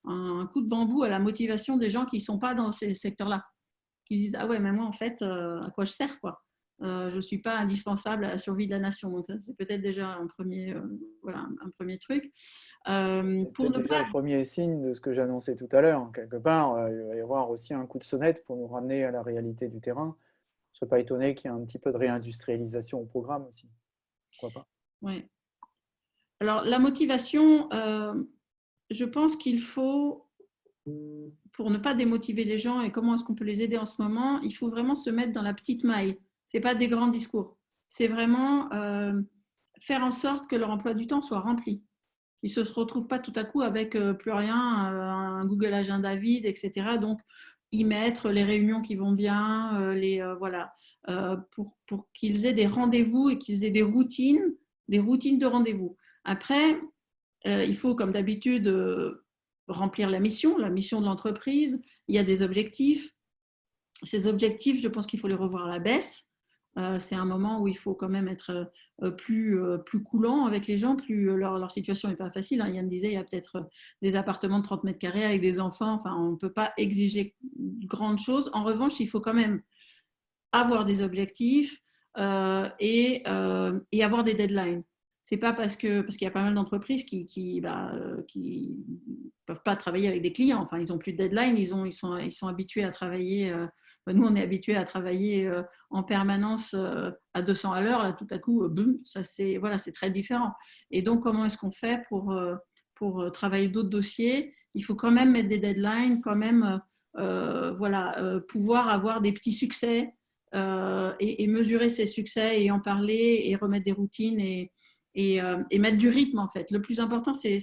bambou à la motivation des gens qui ne sont pas dans ces secteurs-là, qui se disent « Ah ouais, mais moi, en fait, à quoi je sers, quoi ? Je ne suis pas indispensable à la survie de la nation. » Donc, c'est peut-être déjà un premier truc. Pour déjà le premier signe de ce que j'annonçais tout à l'heure. Quelque part, il va y avoir aussi un coup de sonnette pour nous ramener à la réalité du terrain. Je ne serais pas étonné qu'il y ait un petit peu de réindustrialisation au programme aussi. Pourquoi pas ? Oui. Alors, la motivation, je pense qu'il faut, pour ne pas démotiver les gens et comment est-ce qu'on peut les aider en ce moment, il faut vraiment se mettre dans la petite maille. Ce n'est pas des grands discours. C'est vraiment faire en sorte que leur emploi du temps soit rempli. Qu'ils ne se retrouvent pas tout à coup avec plus rien, un Google Agenda vide, etc. Donc, y mettre les réunions qui vont bien, pour qu'ils aient des rendez-vous et qu'ils aient des routines de rendez-vous. Après, il faut, comme d'habitude, remplir la mission de l'entreprise. Il y a des objectifs. Ces objectifs, je pense qu'il faut les revoir à la baisse. C'est un moment où il faut quand même être plus coulant avec les gens, plus leur situation n'est pas facile. Yann disait, il y a peut-être des appartements de 30 mètres carrés avec des enfants. Enfin, on ne peut pas exiger grandes choses. En revanche, il faut quand même avoir des objectifs et avoir des deadlines. C'est pas parce qu'il y a pas mal d'entreprises qui peuvent pas travailler avec des clients. Enfin, ils ont plus de deadline. Ils sont habitués à travailler. Nous, on est habitués à travailler en permanence à 200 à l'heure. Là, tout à coup, boum, ça c'est très différent. Et donc, comment est-ce qu'on fait pour travailler d'autres dossiers? Il faut quand même mettre des deadlines, quand même, pouvoir avoir des petits succès et mesurer ces succès et en parler et remettre des routines et mettre du rythme, en fait. Le plus important, c'est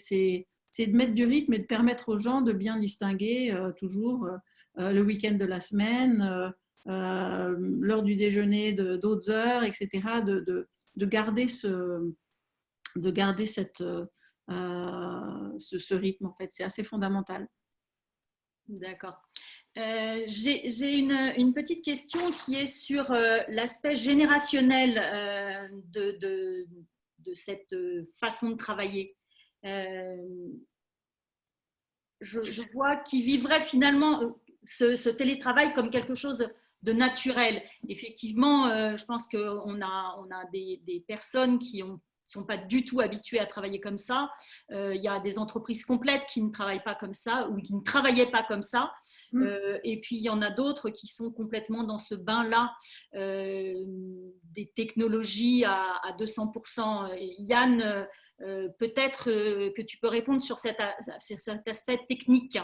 de mettre du rythme et de permettre aux gens de bien distinguer toujours le week-end de la semaine, l'heure du déjeuner d'autres heures, etc. De garder ce rythme, en fait. C'est assez fondamental. D'accord. J'ai une petite question qui est sur l'aspect générationnel de cette façon de travailler. Je vois qu'ils vivraient finalement ce télétravail comme quelque chose de naturel. Effectivement, je pense qu'on a des personnes qui ont sont pas du tout habitués à travailler comme ça. Il y a des entreprises complètes qui ne travaillent pas comme ça ou qui ne travaillaient pas comme ça. Et puis, il y en a d'autres qui sont complètement dans ce bain-là des technologies à 200%. Yann, peut-être que tu peux répondre sur cet aspect technique.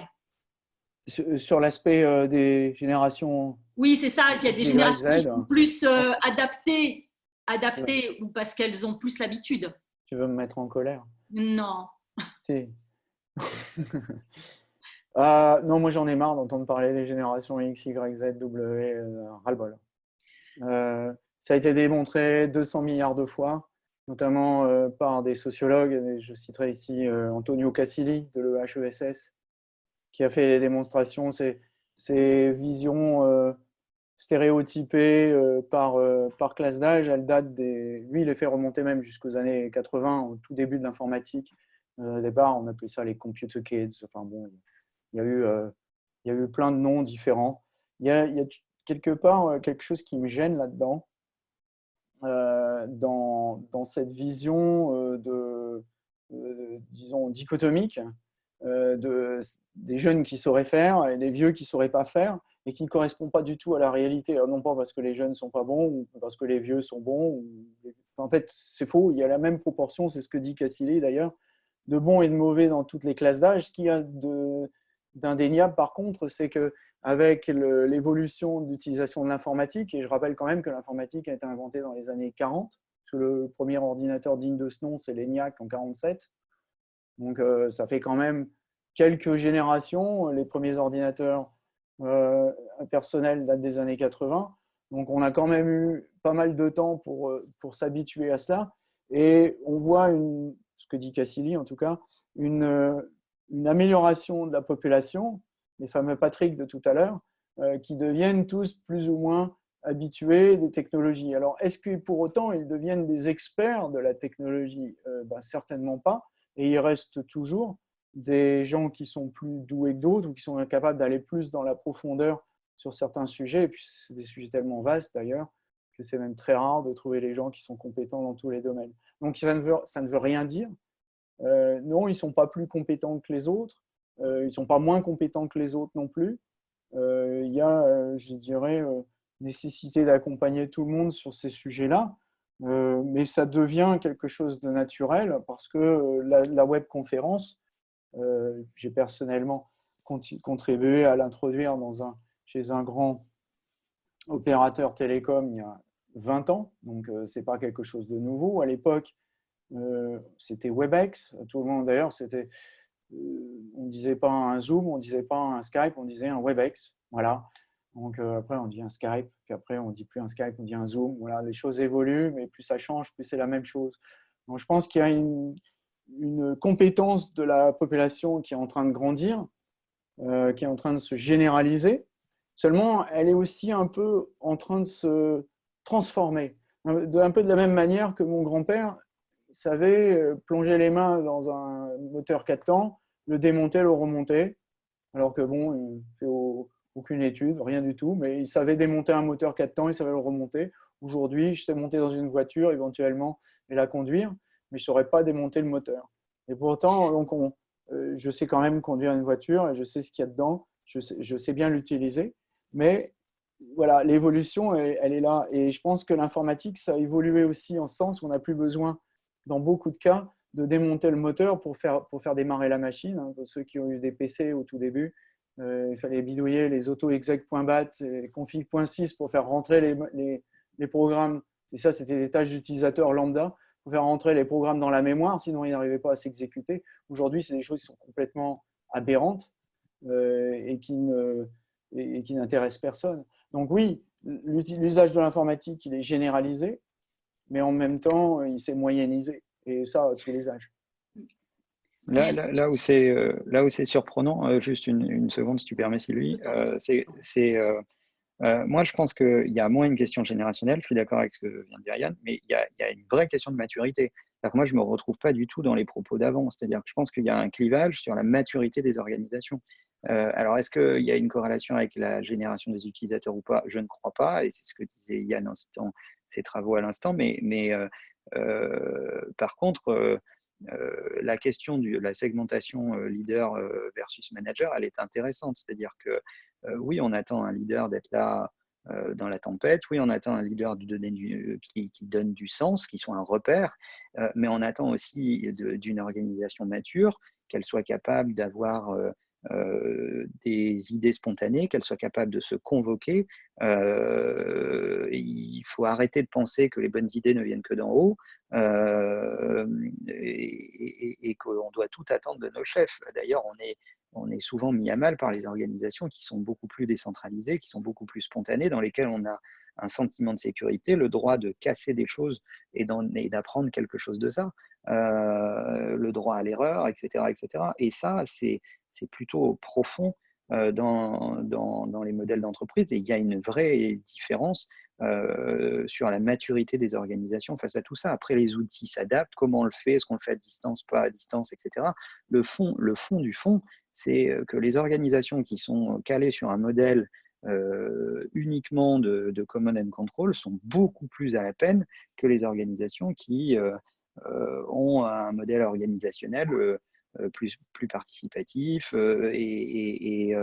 Sur l'aspect des générations. Oui, c'est ça. Il y a des générations qui sont plus adaptées Ouais. ou parce qu'elles ont plus l'habitude. Tu veux me mettre en colère? Non. Si. Non, moi j'en ai marre d'entendre parler des générations X, Y, Z, W, ras-le-bol. Ça a été démontré 200 milliards de fois, notamment par des sociologues. Et je citerai ici Antonio Casilli de l'EHESS, qui a fait les démonstrations. Ces visions stéréotypées par classe d'âge, elles datent Lui, il les fait remonter même jusqu'aux années 80, au tout début de l'informatique. Au départ, on appelait ça les computer kids. Enfin bon, il y a eu plein de noms différents. Il y a quelque part quelque chose qui me gêne là-dedans, dans cette vision disons, dichotomique des jeunes qui sauraient faire et des vieux qui ne sauraient pas faire et qui ne correspond pas du tout à la réalité. Alors, non pas parce que les jeunes ne sont pas bons ou parce que les vieux sont bons. En fait, c'est faux. Il y a la même proportion, c'est ce que dit Casilli d'ailleurs, de bons et de mauvais dans toutes les classes d'âge. Ce qu'il y a d'indéniable, par contre, c'est qu'avec l'évolution d'utilisation de l'informatique, et je rappelle quand même que l'informatique a été inventée dans les années 40, parce que le premier ordinateur digne de ce nom, c'est l'ENIAC en 47. Donc, ça fait quand même quelques générations. Les premiers ordinateurs personnels datent des années 80. Donc, on a quand même eu pas mal de temps pour s'habituer à cela. Et on voit, ce que dit Casilli en tout cas, une amélioration de la population, les fameux Patrick de tout à l'heure, qui deviennent tous plus ou moins habitués des technologies. Alors, est-ce que pour autant, ils deviennent des experts de la technologie? Certainement pas. Et il reste toujours des gens qui sont plus doués que d'autres ou qui sont capables d'aller plus dans la profondeur sur certains sujets. Et puis, c'est des sujets tellement vastes d'ailleurs que c'est même très rare de trouver les gens qui sont compétents dans tous les domaines. Donc, ça ne veut rien dire. Non, ils ne sont pas plus compétents que les autres. Ils ne sont pas moins compétents que les autres non plus. Il y a, je dirais, nécessité d'accompagner tout le monde sur ces sujets-là. Mais ça devient quelque chose de naturel parce que la webconférence, j'ai personnellement contribué à l'introduire chez un grand opérateur télécom il y a 20 ans, donc ce n'est pas quelque chose de nouveau. À l'époque, c'était Webex, tout le monde d'ailleurs, on ne disait pas un Zoom, on ne disait pas un Skype, on disait un Webex, voilà. Donc après, on dit un Skype, puis après, on ne dit plus un Skype, on dit un Zoom. Voilà, les choses évoluent, mais plus ça change, plus c'est la même chose. Donc je pense qu'il y a une compétence de la population qui est en train de grandir, qui est en train de se généraliser. Seulement, elle est aussi un peu en train de se transformer. Un peu de la même manière que mon grand-père savait plonger les mains dans un moteur 4 temps, le démonter, le remonter, alors que bon, il ne fait aucune étude, rien du tout, mais il savait démonter un moteur 4 temps, il savait le remonter. Aujourd'hui, je sais monter dans une voiture éventuellement et la conduire, mais je ne saurais pas démonter le moteur. Et pourtant, donc je sais quand même conduire une voiture et je sais ce qu'il y a dedans, je sais bien l'utiliser, mais voilà, l'évolution, elle est là. Et je pense que l'informatique, ça a évolué aussi en ce sens où on n'a plus besoin, dans beaucoup de cas, de démonter le moteur pour faire démarrer la machine. Pour ceux qui ont eu des PC au tout début, il fallait bidouiller les auto-exec.bat et config.sys pour faire rentrer les programmes. Et ça, c'était des tâches d'utilisateurs lambda pour faire rentrer les programmes dans la mémoire, sinon ils n'arrivaient pas à s'exécuter. Aujourd'hui, c'est des choses qui sont complètement aberrantes et qui n'intéressent personne. Donc oui, l'usage de l'informatique, il est généralisé, mais en même temps, il s'est moyennisé. Et ça, à tous les âges. Là où c'est surprenant, juste une seconde si tu permets Sylvie, moi je pense qu'il y a moins une question générationnelle, je suis d'accord avec ce que vient de dire Yann, mais il y a une vraie question de maturité. Moi je ne me retrouve pas du tout dans les propos d'avant, c'est-à-dire que je pense qu'il y a un clivage sur la maturité des organisations. Alors est-ce qu'il y a une corrélation avec la génération des utilisateurs ou pas? Je ne crois pas, et c'est ce que disait Yann en citant ses travaux à l'instant, mais Par contre, la question de la segmentation leader versus manager, elle est intéressante. C'est-à-dire que oui, on attend un leader d'être là dans la tempête. Oui, on attend un leader qui donne du sens, qui soit un repère, mais on attend aussi d'une organisation mature qu'elle soit capable d'avoir des idées spontanées, qu'elle soit capable de se convoquer. Il faut arrêter de penser que les bonnes idées ne viennent que d'en haut et qu'on doit tout attendre de nos chefs. D'ailleurs, on est souvent mis à mal par les organisations qui sont beaucoup plus décentralisées, qui sont beaucoup plus spontanées, dans lesquelles on a un sentiment de sécurité, le droit de casser des choses et d'apprendre quelque chose de ça, le droit à l'erreur, etc., etc. Et ça, c'est plutôt profond dans les modèles d'entreprise, et il y a une vraie différence sur la maturité des organisations face à tout ça. Après, les outils s'adaptent, comment on le fait, est-ce qu'on le fait à distance, pas à distance, etc. Le fond du fond, c'est que les organisations qui sont calées sur un modèle uniquement de command and control sont beaucoup plus à la peine que les organisations qui ont un modèle organisationnel plus participatif et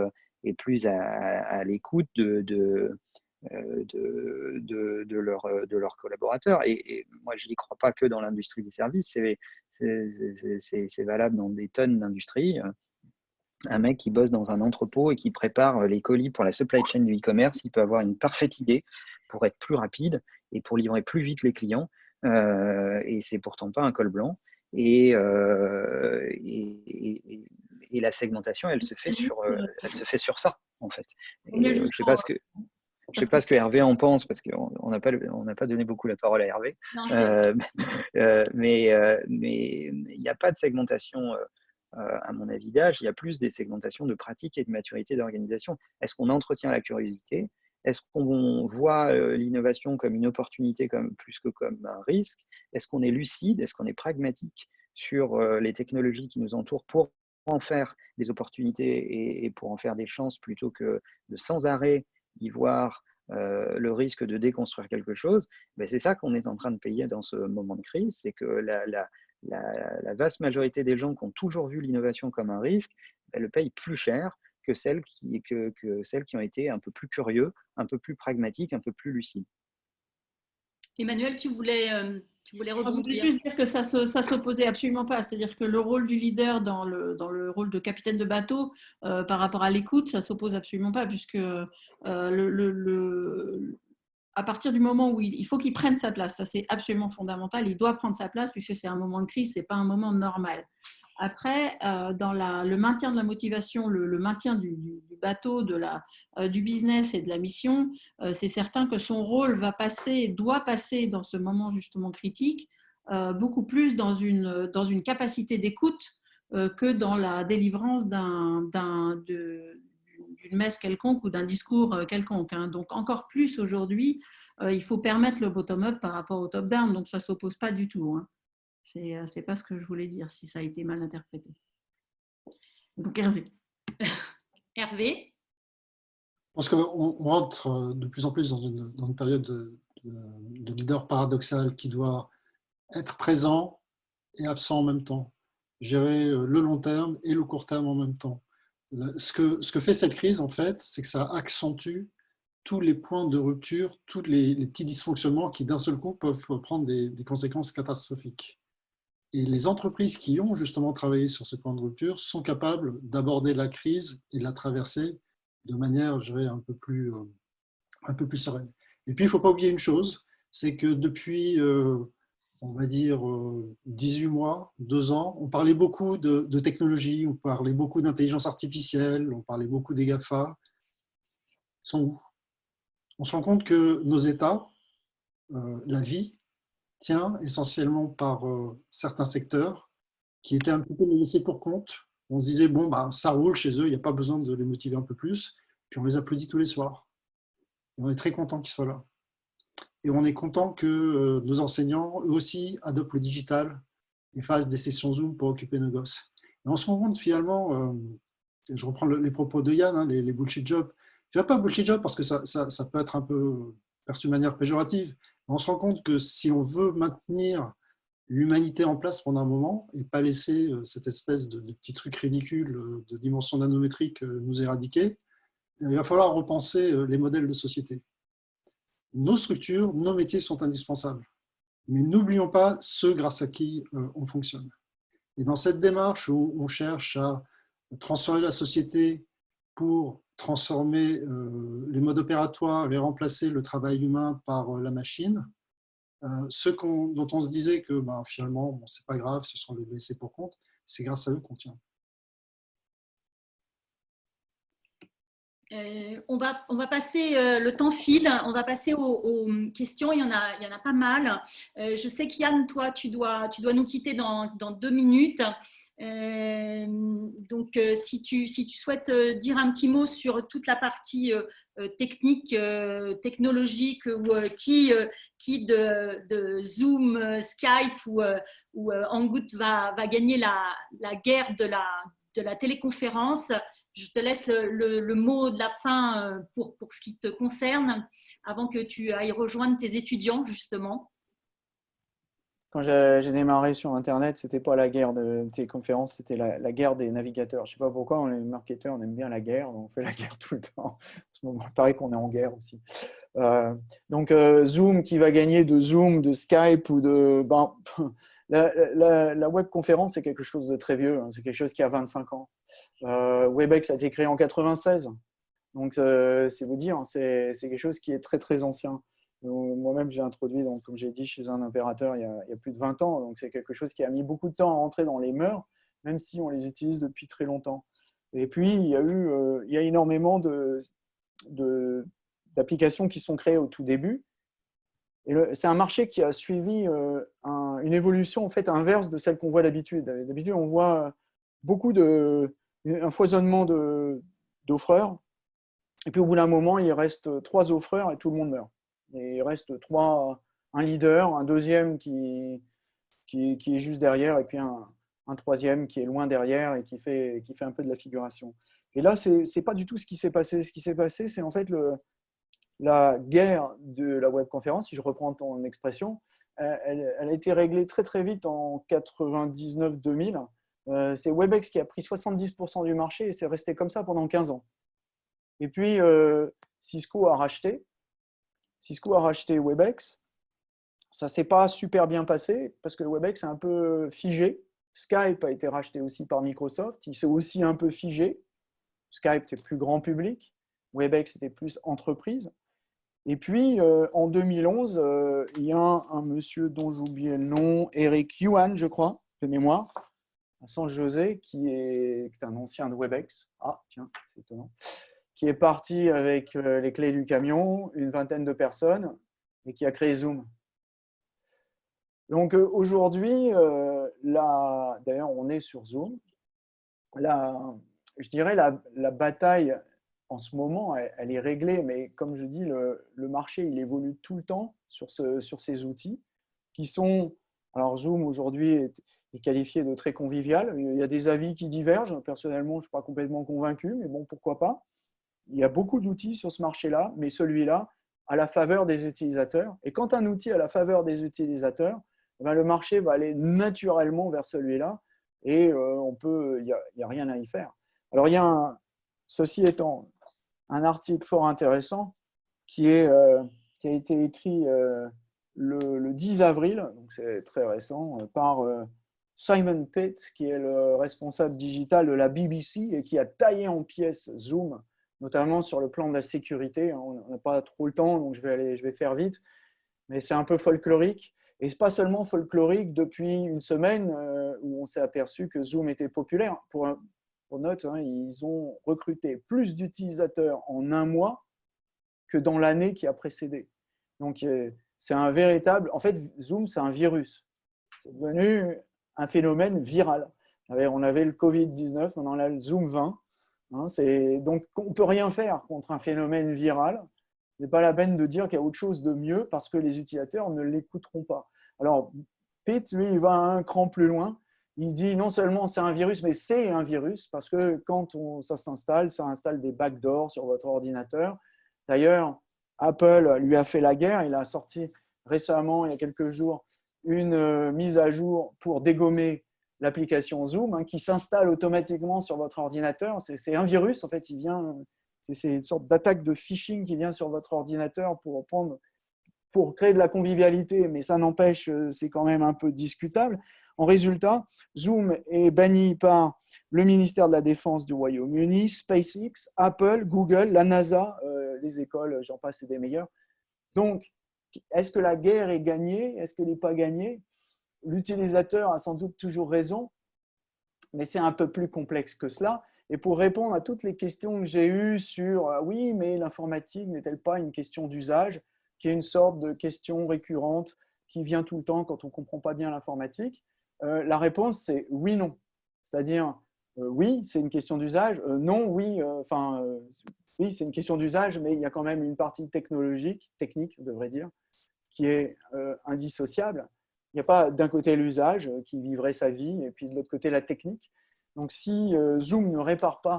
plus à l'écoute de leurs collaborateurs. Et moi, je n'y crois pas que dans l'industrie des services, c'est valable dans des tonnes d'industries. Un mec qui bosse dans un entrepôt et qui prépare les colis pour la supply chain du e-commerce, il peut avoir une parfaite idée pour être plus rapide et pour livrer plus vite les clients. Et c'est pourtant pas un col blanc. Et la segmentation, elle se fait sur ça, en fait. Et, je ne sais pas ce que Hervé en pense, parce qu'on n'a pas donné beaucoup la parole à Hervé. Non, mais il n'y a pas de segmentation, à mon avis, d'âge. Il y a plus des segmentations de pratique et de maturité d'organisation. Est-ce qu'on entretient la curiosité? Est-ce qu'on voit l'innovation comme une opportunité plus que comme un risque? Est-ce qu'on est lucide? Est-ce qu'on est pragmatique sur les technologies qui nous entourent pour en faire des opportunités et pour en faire des chances, plutôt que de sans arrêt y voir le risque de déconstruire quelque chose? C'est ça qu'on est en train de payer dans ce moment de crise. C'est que la vaste majorité des gens qui ont toujours vu l'innovation comme un risque le payent plus cher que celles qui ont été un peu plus curieux, un peu plus pragmatiques, un peu plus lucides. Emmanuel, tu voulais rebondir. Je voulais juste dire que ça s'opposait absolument pas. C'est-à-dire que le rôle du leader dans le rôle de capitaine de bateau par rapport à l'écoute, ça s'oppose absolument pas, puisque à partir du moment où il faut qu'il prenne sa place, ça c'est absolument fondamental, il doit prendre sa place puisque c'est un moment de crise, ce n'est pas un moment normal. Après, dans le maintien de la motivation, le maintien du bateau, du business et de la mission, c'est certain que son rôle doit passer dans ce moment justement critique, beaucoup plus dans une capacité d'écoute que dans la délivrance d'une messe quelconque ou d'un discours quelconque. Donc, encore plus aujourd'hui, il faut permettre le bottom-up par rapport au top-down. Donc, ça ne s'oppose pas du tout. C'est pas ce que je voulais dire, si ça a été mal interprété. Donc, Hervé. Hervé. Je pense qu'on rentre de plus en plus dans une période de leader paradoxal qui doit être présent et absent en même temps, gérer le long terme et le court terme en même temps. Ce que fait cette crise, en fait, c'est que ça accentue tous les points de rupture, tous les petits dysfonctionnements qui, d'un seul coup, peuvent prendre des conséquences catastrophiques. Et les entreprises qui ont justement travaillé sur ces points de rupture sont capables d'aborder la crise et de la traverser de manière, je dirais, un peu plus sereine. Et puis, il ne faut pas oublier une chose, c'est que depuis, on va dire, 18 mois, 2 ans, on parlait beaucoup de technologie, on parlait beaucoup d'intelligence artificielle, on parlait beaucoup des GAFA. Ils sont où? On se rend compte que nos États, la vie, tient essentiellement par certains secteurs qui étaient un petit peu laissés pour compte. On se disait, bon, ça roule chez eux, il n'y a pas besoin de les motiver un peu plus. Puis on les applaudit tous les soirs. Et on est très content qu'ils soient là. Et on est content que nos enseignants, eux aussi, adoptent le digital et fassent des sessions Zoom pour occuper nos gosses. Et on se rend compte finalement, je reprends les propos de Yann, les bullshit jobs. Je ne dirais pas bullshit jobs parce que ça peut être un peu perçu de manière péjorative, On se rend compte que si on veut maintenir l'humanité en place pendant un moment et pas laisser cette espèce de petit truc ridicule de dimension nanométrique nous éradiquer, il va falloir repenser les modèles de société. Nos structures, nos métiers sont indispensables. Mais n'oublions pas ceux grâce à qui on fonctionne. Et dans cette démarche où on cherche à transformer la société pour transformer les modes opératoires et remplacer le travail humain par la machine, ceux dont on se disait que finalement, bon, c'est pas grave, ce sont les laissés pour compte, c'est grâce à eux qu'on tient. On va passer, le temps file, on va passer aux questions, il y en a pas mal. Je sais qu'Yann, toi, tu dois nous quitter dans 2 minutes. Donc, si tu souhaites dire un petit mot sur toute la partie technique, technologique, ou qui de Zoom, Skype ou Hangout va gagner la guerre de la téléconférence. Je te laisse le mot de la fin pour ce qui te concerne, avant que tu ailles rejoindre tes étudiants, justement. Quand j'ai démarré sur Internet, ce n'était pas la guerre de téléconférence, c'était la guerre des navigateurs. Je ne sais pas pourquoi, les marketeurs, on aime bien la guerre, on fait la guerre tout le temps. Il paraît qu'on est en guerre aussi. Donc, Zoom qui va gagner de Zoom, de Skype ou de… La webconférence, c'est quelque chose de très vieux, c'est quelque chose qui a 25 ans. Webex a été créé en 96, donc c'est vous dire, c'est quelque chose qui est très très ancien. Moi-même, j'ai introduit, donc, comme j'ai dit, chez un opérateur il y a plus de 20 ans, donc c'est quelque chose qui a mis beaucoup de temps à rentrer dans les mœurs, même si on les utilise depuis très longtemps. Et puis, il y a énormément d'applications qui sont créées au tout début. C'est un marché qui a suivi une évolution en fait inverse de celle qu'on voit d'habitude. D'habitude, on voit un foisonnement d'offreurs. Et puis, au bout d'un moment, il reste 3 offreurs et tout le monde meurt. Et il reste un leader, un deuxième qui est juste derrière, et puis un troisième qui est loin derrière et qui fait un peu de la figuration. Et là, ce n'est pas du tout ce qui s'est passé. Ce qui s'est passé, c'est en fait la guerre de la webconférence, si je reprends ton expression. Elle a été réglée très très vite en 99-2000. C'est Webex qui a pris 70% du marché et c'est resté comme ça pendant 15 ans. Et puis, Cisco a racheté Webex. Ça ne s'est pas super bien passé parce que Webex est un peu figé. Skype a été racheté aussi par Microsoft. Il s'est aussi un peu figé. Skype était plus grand public. Webex était plus entreprise. Et puis, en 2011, il y a un monsieur dont j'ai oublié le nom, Eric Yuan, je crois, de mémoire, à San José, qui est un ancien de Webex. Ah, tiens, c'est étonnant. Qui est parti avec les clés du camion, une vingtaine de personnes, et qui a créé Zoom. Donc aujourd'hui, d'ailleurs, on est sur Zoom. Je dirais la bataille en ce moment, elle est réglée, mais comme je dis, le marché, il évolue tout le temps sur ces outils qui sont… Alors Zoom aujourd'hui est qualifié de très convivial. Il y a des avis qui divergent. Personnellement, je ne suis pas complètement convaincu, mais bon, pourquoi pas. Il y a beaucoup d'outils sur ce marché-là, mais celui-là, à la faveur des utilisateurs. Et quand un outil est à la faveur des utilisateurs, le marché va aller naturellement vers celui-là et il n'y a rien à y faire. Alors, il y a ceci étant, un article fort intéressant qui a été écrit le 10 avril, donc c'est très récent, par Simon Pitt, qui est le responsable digital de la BBC et qui a taillé en pièces Zoom, notamment sur le plan de la sécurité. On n'a pas trop le temps, donc je vais faire vite, mais c'est un peu folklorique. Et ce n'est pas seulement folklorique depuis une semaine où on s'est aperçu que Zoom était populaire. Pour note, ils ont recruté plus d'utilisateurs en un mois que dans l'année qui a précédé. Donc, c'est un véritable… En fait, Zoom, c'est un virus. C'est devenu un phénomène viral. On avait le Covid-19, on en a le Zoom 20. Donc, on ne peut rien faire contre un phénomène viral. Ce n'est pas la peine de dire qu'il y a autre chose de mieux parce que les utilisateurs ne l'écouteront pas. Alors, Pitt, lui, il va un cran plus loin. Il dit non seulement c'est un virus, mais c'est un virus parce que quand ça s'installe, ça installe des backdoors sur votre ordinateur. D'ailleurs, Apple lui a fait la guerre. Il a sorti récemment, il y a quelques jours, une mise à jour pour dégommer l'application Zoom, hein, qui s'installe automatiquement sur votre ordinateur. C'est un virus, en fait, c'est une sorte d'attaque de phishing qui vient sur votre ordinateur pour créer de la convivialité, mais ça n'empêche, c'est quand même un peu discutable. En résultat, Zoom est banni par le ministère de la Défense du Royaume-Uni, SpaceX, Apple, Google, la NASA, les écoles, j'en passe, c'est des meilleurs. Donc, est-ce que la guerre est gagnée? Est-ce qu'elle n'est pas gagnée? L'utilisateur a sans doute toujours raison, mais c'est un peu plus complexe que cela. Et pour répondre à toutes les questions que j'ai eues sur oui, mais l'informatique n'est-elle pas une question d'usage, qui est une sorte de question récurrente qui vient tout le temps quand on ne comprend pas bien l'informatique, la réponse c'est oui, non. C'est-à-dire oui, c'est une question d'usage, non, oui, oui, c'est une question d'usage, mais il y a quand même une partie technique, on devrait dire, qui est indissociable. Il n'y a pas d'un côté l'usage qui vivrait sa vie et puis de l'autre côté la technique. Donc si Zoom ne répare pas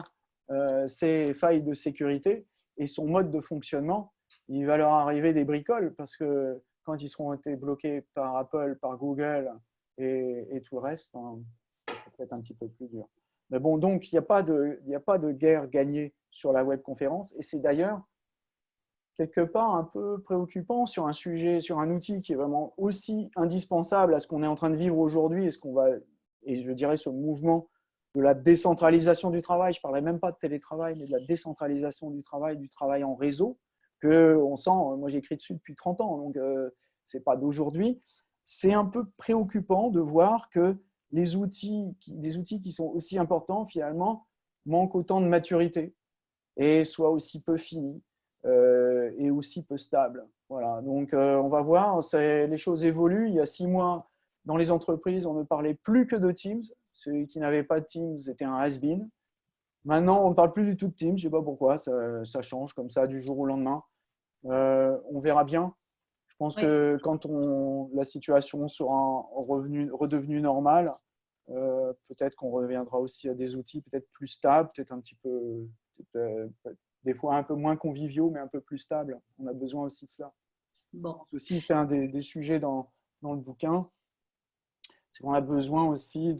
ses failles de sécurité et son mode de fonctionnement, il va leur arriver des bricoles parce que quand ils seront été bloqués par Apple, par Google et tout le reste, ça sera peut-être un petit peu plus dur. Mais bon, donc il n'y a pas de guerre gagnée sur la webconférence et c'est d'ailleurs quelque part un peu préoccupant sur un sujet, sur un outil qui est vraiment aussi indispensable à ce qu'on est en train de vivre aujourd'hui et je dirais ce mouvement de la décentralisation du travail. Je ne parlais même pas de télétravail, mais de la décentralisation du travail en réseau, qu'on sent, moi j'ai écrit dessus depuis 30 ans, donc ce n'est pas d'aujourd'hui. C'est un peu préoccupant de voir que des outils qui sont aussi importants, finalement, manquent autant de maturité et soient aussi peu finis et aussi peu stables. Voilà. Donc on va voir, les choses évoluent. Il y a 6 mois, dans les entreprises, on ne parlait plus que de Teams. Ceux qui n'avaient pas de Teams étaient un has-been. Maintenant, on ne parle plus du tout de Teams. Je ne sais pas pourquoi, ça change comme ça du jour au lendemain. On verra bien. Je pense que quand la situation sera redevenue normale, peut-être qu'on reviendra aussi à des outils peut-être plus stables, peut-être un petit peu, des fois un peu moins conviviaux, mais un peu plus stables. On a besoin aussi de ça. Bon. Aussi, c'est un des sujets dans le bouquin. C'est qu'on a besoin aussi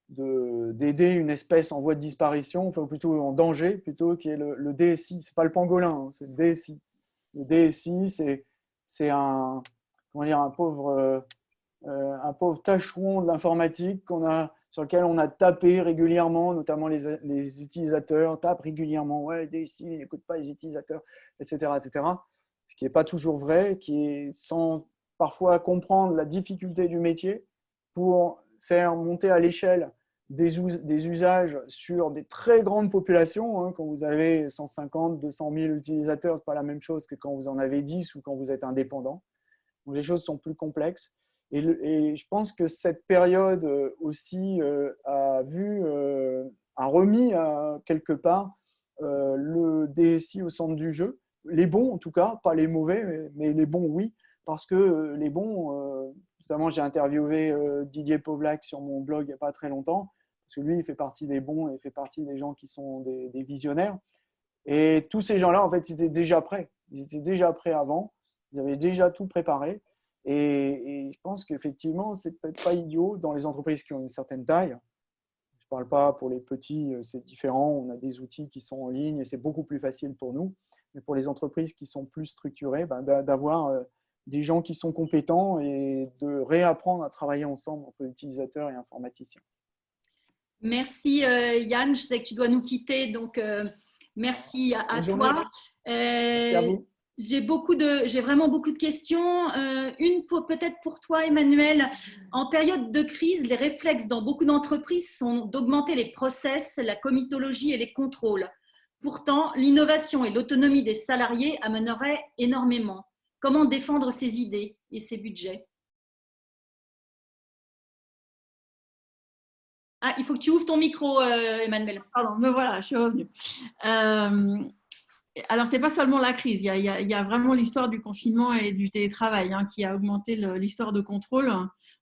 d'aider une espèce en voie de disparition, enfin plutôt en danger, plutôt qui est le DSI. Ce n'est pas le pangolin, hein, c'est le DSI. Le DSI, c'est un pauvre tâcheron de l'informatique sur lequel on a tapé régulièrement, notamment les utilisateurs tapent régulièrement, ouais, DSI n'écoute pas les utilisateurs, etc., etc. Ce qui n'est pas toujours vrai, qui est sans parfois comprendre la difficulté du métier pour faire monter à l'échelle des usages sur des très grandes populations. Hein, quand vous avez 150, 200 000 utilisateurs, ce n'est pas la même chose que quand vous en avez 10 ou quand vous êtes indépendant. Donc, les choses sont plus complexes. Et je pense que cette période aussi a remis quelque part le DSI au centre du jeu. Les bons, en tout cas, pas les mauvais, mais les bons, oui. Parce que les bons, notamment, j'ai interviewé Didier Povlak sur mon blog il n'y a pas très longtemps, parce que lui, il fait partie des bons et il fait partie des gens qui sont des visionnaires. Et tous ces gens-là, en fait, ils étaient déjà prêts. Ils étaient déjà prêts avant. Ils avaient déjà tout préparé. Et je pense qu'effectivement, c'est peut-être pas idiot dans les entreprises qui ont une certaine taille. Je ne parle pas pour les petits, c'est différent. On a des outils qui sont en ligne et c'est beaucoup plus facile pour nous. Mais pour les entreprises qui sont plus structurées, d'avoir des gens qui sont compétents et de réapprendre à travailler ensemble entre utilisateurs et informaticiens. Merci Yann, je sais que tu dois nous quitter, donc merci à toi. Merci à vous. J'ai vraiment beaucoup de questions. Une peut-être pour toi, Emmanuel. En période de crise, les réflexes dans beaucoup d'entreprises sont d'augmenter les process, la comitologie et les contrôles. Pourtant, l'innovation et l'autonomie des salariés amèneraient énormément. Comment défendre ces idées et ces budgets? Ah, il faut que tu ouvres ton micro, Emmanuel. Pardon, me voilà, je suis revenue. Alors, ce n'est pas seulement la crise, il y a vraiment l'histoire du confinement et du télétravail qui a augmenté l'histoire de contrôle.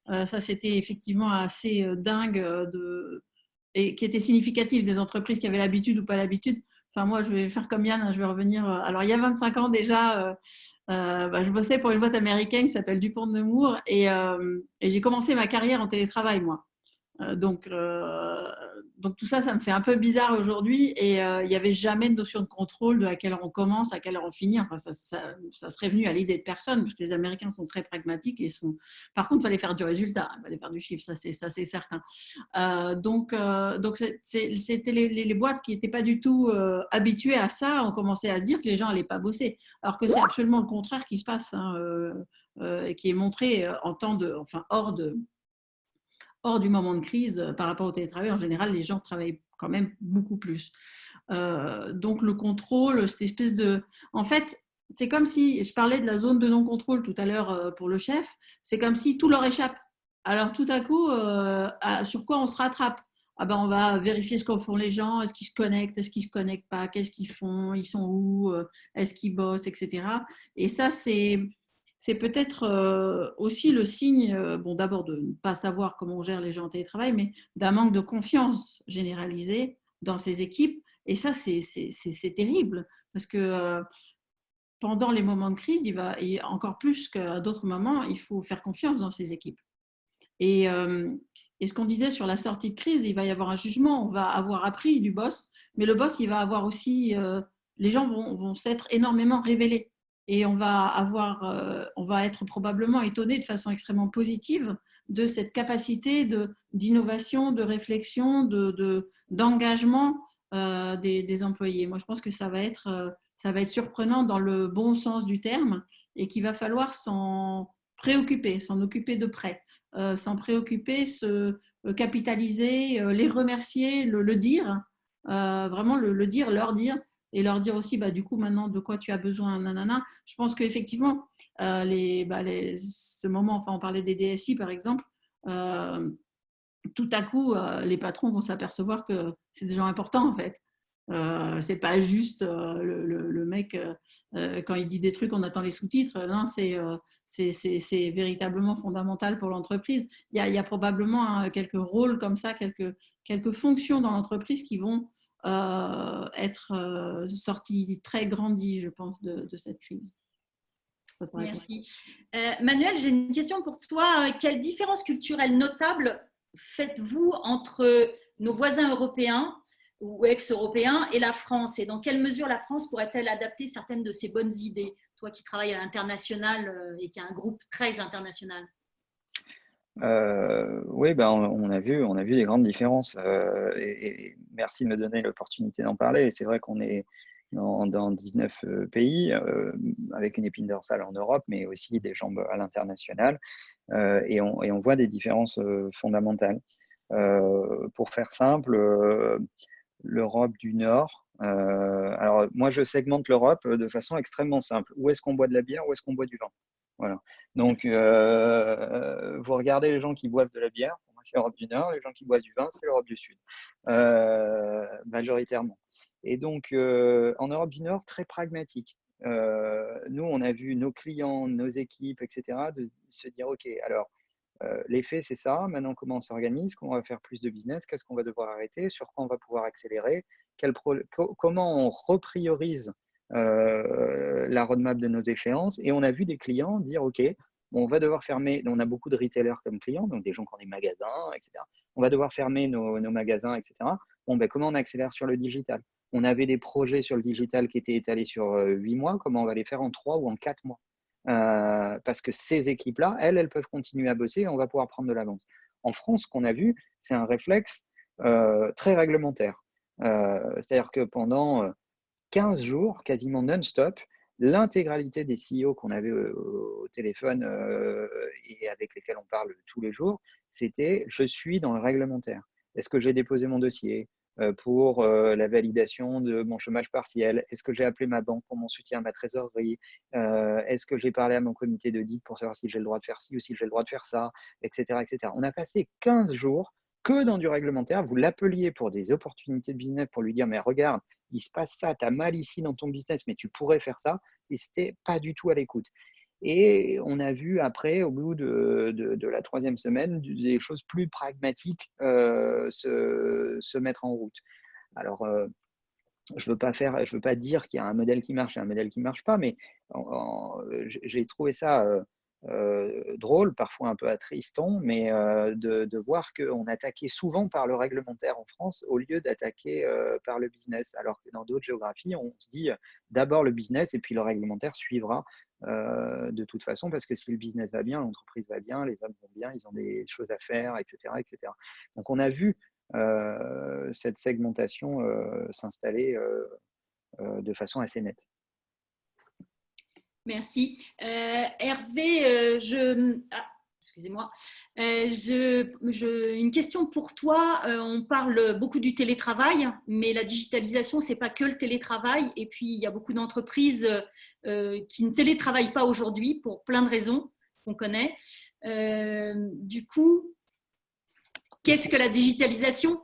Ça, c'était effectivement assez dingue et qui était significatif des entreprises qui avaient l'habitude ou pas l'habitude enfin moi je vais faire comme Yann, hein, je vais revenir. Alors il y a 25 ans déjà, je bossais pour une boîte américaine qui s'appelle Dupont de Nemours et j'ai commencé ma carrière en télétravail moi. Donc tout ça, ça me fait un peu bizarre aujourd'hui. Et il n'y avait jamais de notion de contrôle de à quelle heure on commence, à quelle heure on finit. Enfin, ça serait venu à l'idée de personne, parce que les Américains sont très pragmatiques. Par contre, il fallait faire du résultat, il fallait faire du chiffre, ça c'est certain. Donc c'était les boîtes qui n'étaient pas du tout habituées à ça, ont commencé à se dire que les gens n'allaient pas bosser. Alors que c'est absolument le contraire qui se passe, hein, et qui est montré hors du moment de crise, par rapport au télétravail, en général, les gens travaillent quand même beaucoup plus. Donc, le contrôle, cette espèce de… En fait, c'est comme si, je parlais de la zone de non-contrôle tout à l'heure pour le chef, c'est comme si tout leur échappe. Alors, tout à coup, sur quoi on se rattrape? Ah ben, on va vérifier ce qu'en font les gens, est-ce qu'ils se connectent, est-ce qu'ils ne se connectent pas, qu'est-ce qu'ils font, ils sont où, est-ce qu'ils bossent, etc. Et ça, c'est peut-être aussi le signe, bon, d'abord de ne pas savoir comment on gère les gens en télétravail, mais d'un manque de confiance généralisé dans ces équipes. Et ça, c'est terrible, parce que pendant les moments de crise, et encore plus qu'à d'autres moments, il faut faire confiance dans ces équipes. Et ce qu'on disait sur la sortie de crise, il va y avoir un jugement, on va avoir appris du boss, mais le boss, il va avoir aussi, les gens vont s'être énormément révélés. Et on va être probablement étonné de façon extrêmement positive de cette capacité d'innovation, de réflexion, d'engagement des employés. Moi, je pense que ça va être surprenant dans le bon sens du terme et qu'il va falloir s'en préoccuper, s'en occuper de près, s'en préoccuper, se capitaliser, les remercier, le dire, vraiment le dire, leur dire, et leur dire aussi, du coup, maintenant, de quoi tu as besoin, nanana. Je pense qu'effectivement, ce moment, enfin, on parlait des DSI, par exemple, tout à coup, les patrons vont s'apercevoir que c'est des gens importants, en fait. C'est pas juste le mec, quand il dit des trucs, on attend les sous-titres. Non, c'est véritablement fondamental pour l'entreprise. Il y a probablement quelques rôles comme ça, quelques fonctions dans l'entreprise qui vont être sorties très grandies, je pense, de cette crise. Merci. Manuel, j'ai une question pour toi. Quelle différence culturelle notable faites-vous entre nos voisins européens ou ex-européens et la France? Et dans quelle mesure la France pourrait-elle adapter certaines de ses bonnes idées? Toi qui travailles à l'international et qui a un groupe très international. Oui, on a vu des grandes différences et merci de me donner l'opportunité d'en parler. C'est vrai qu'on est dans 19 pays avec une épine dorsale en Europe, mais aussi des jambes à l'international et on voit des différences fondamentales. Pour faire simple, l'Europe du Nord. Alors moi, je segmente l'Europe de façon extrêmement simple. Où est-ce qu'on boit de la bière, où est-ce qu'on boit du vin? Voilà. Donc, vous regardez les gens qui boivent de la bière, pour moi c'est l'Europe du Nord, les gens qui boivent du vin, c'est l'Europe du Sud, majoritairement. Et donc, en Europe du Nord, très pragmatique. Nous, on a vu nos clients, nos équipes, etc., de se dire, OK, alors, les faits, c'est ça. Maintenant, comment on s'organise? Comment on va faire plus de business? Qu'est-ce qu'on va devoir arrêter? Sur quoi on va pouvoir accélérer? Comment on repriorise la roadmap de nos échéances? Et on a vu des clients dire, OK, on va devoir fermer. On a beaucoup de retailers comme clients, donc des gens qui ont des magasins, etc. On va devoir fermer nos magasins, etc. Bon, comment on accélère sur le digital? On avait des projets sur le digital qui étaient étalés sur 8 mois. Comment on va les faire en 3 ou en 4 mois? Parce que ces équipes-là, elles peuvent continuer à bosser et on va pouvoir prendre de l'avance. En France, ce qu'on a vu, c'est un réflexe très réglementaire. C'est-à-dire que pendant 15 jours, quasiment non-stop, l'intégralité des CEO qu'on avait au téléphone et avec lesquels on parle tous les jours, c'était « je suis dans le réglementaire ». Est-ce que j'ai déposé mon dossier pour la validation de mon chômage partiel? Est-ce que j'ai appelé ma banque pour mon soutien à ma trésorerie? Est-ce que j'ai parlé à mon comité d'audit pour savoir si j'ai le droit de faire ci ou si j'ai le droit de faire ça, etc., etc. On a passé 15 jours que dans du réglementaire. Vous l'appeliez pour des opportunités de business, pour lui dire « mais regarde, il se passe ça, tu as mal ici dans ton business, mais tu pourrais faire ça », et c'était pas du tout à l'écoute. Et on a vu après, au bout de la 3e semaine, des choses plus pragmatiques se mettre en route. Alors, je veux pas dire qu'il y a un modèle qui marche et un modèle qui ne marche pas, mais j'ai trouvé ça drôle, parfois un peu attristant, mais de voir qu'on attaquait souvent par le réglementaire en France au lieu d'attaquer par le business, alors que dans d'autres géographies, on se dit d'abord le business et puis le réglementaire suivra de toute façon, parce que si le business va bien, l'entreprise va bien, les hommes vont bien, ils ont des choses à faire, etc. etc. Donc on a vu cette segmentation s'installer de façon assez nette. Merci. Hervé, excusez-moi. Une question pour toi. On parle beaucoup du télétravail, mais la digitalisation, ce n'est pas que le télétravail. Et puis, il y a beaucoup d'entreprises qui ne télétravaillent pas aujourd'hui pour plein de raisons qu'on connaît. Du coup, qu'est-ce que la digitalisation ?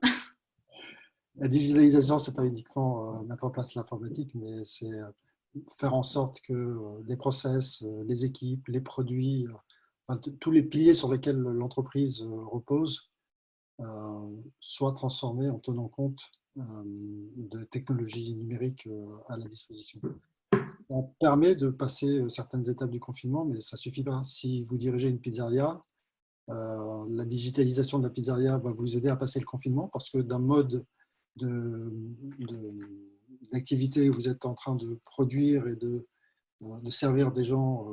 La digitalisation, ce n'est pas uniquement mettre en place l'informatique, mais c'est faire en sorte que les process, les équipes, les produits, tous les piliers sur lesquels l'entreprise repose soient transformés en tenant compte de technologies numériques à la disposition. Ça permet de passer certaines étapes du confinement, mais ça ne suffit pas. Si vous dirigez une pizzeria, la digitalisation de la pizzeria va vous aider à passer le confinement, parce que d'un mode d'activité où vous êtes en train de produire et de servir des gens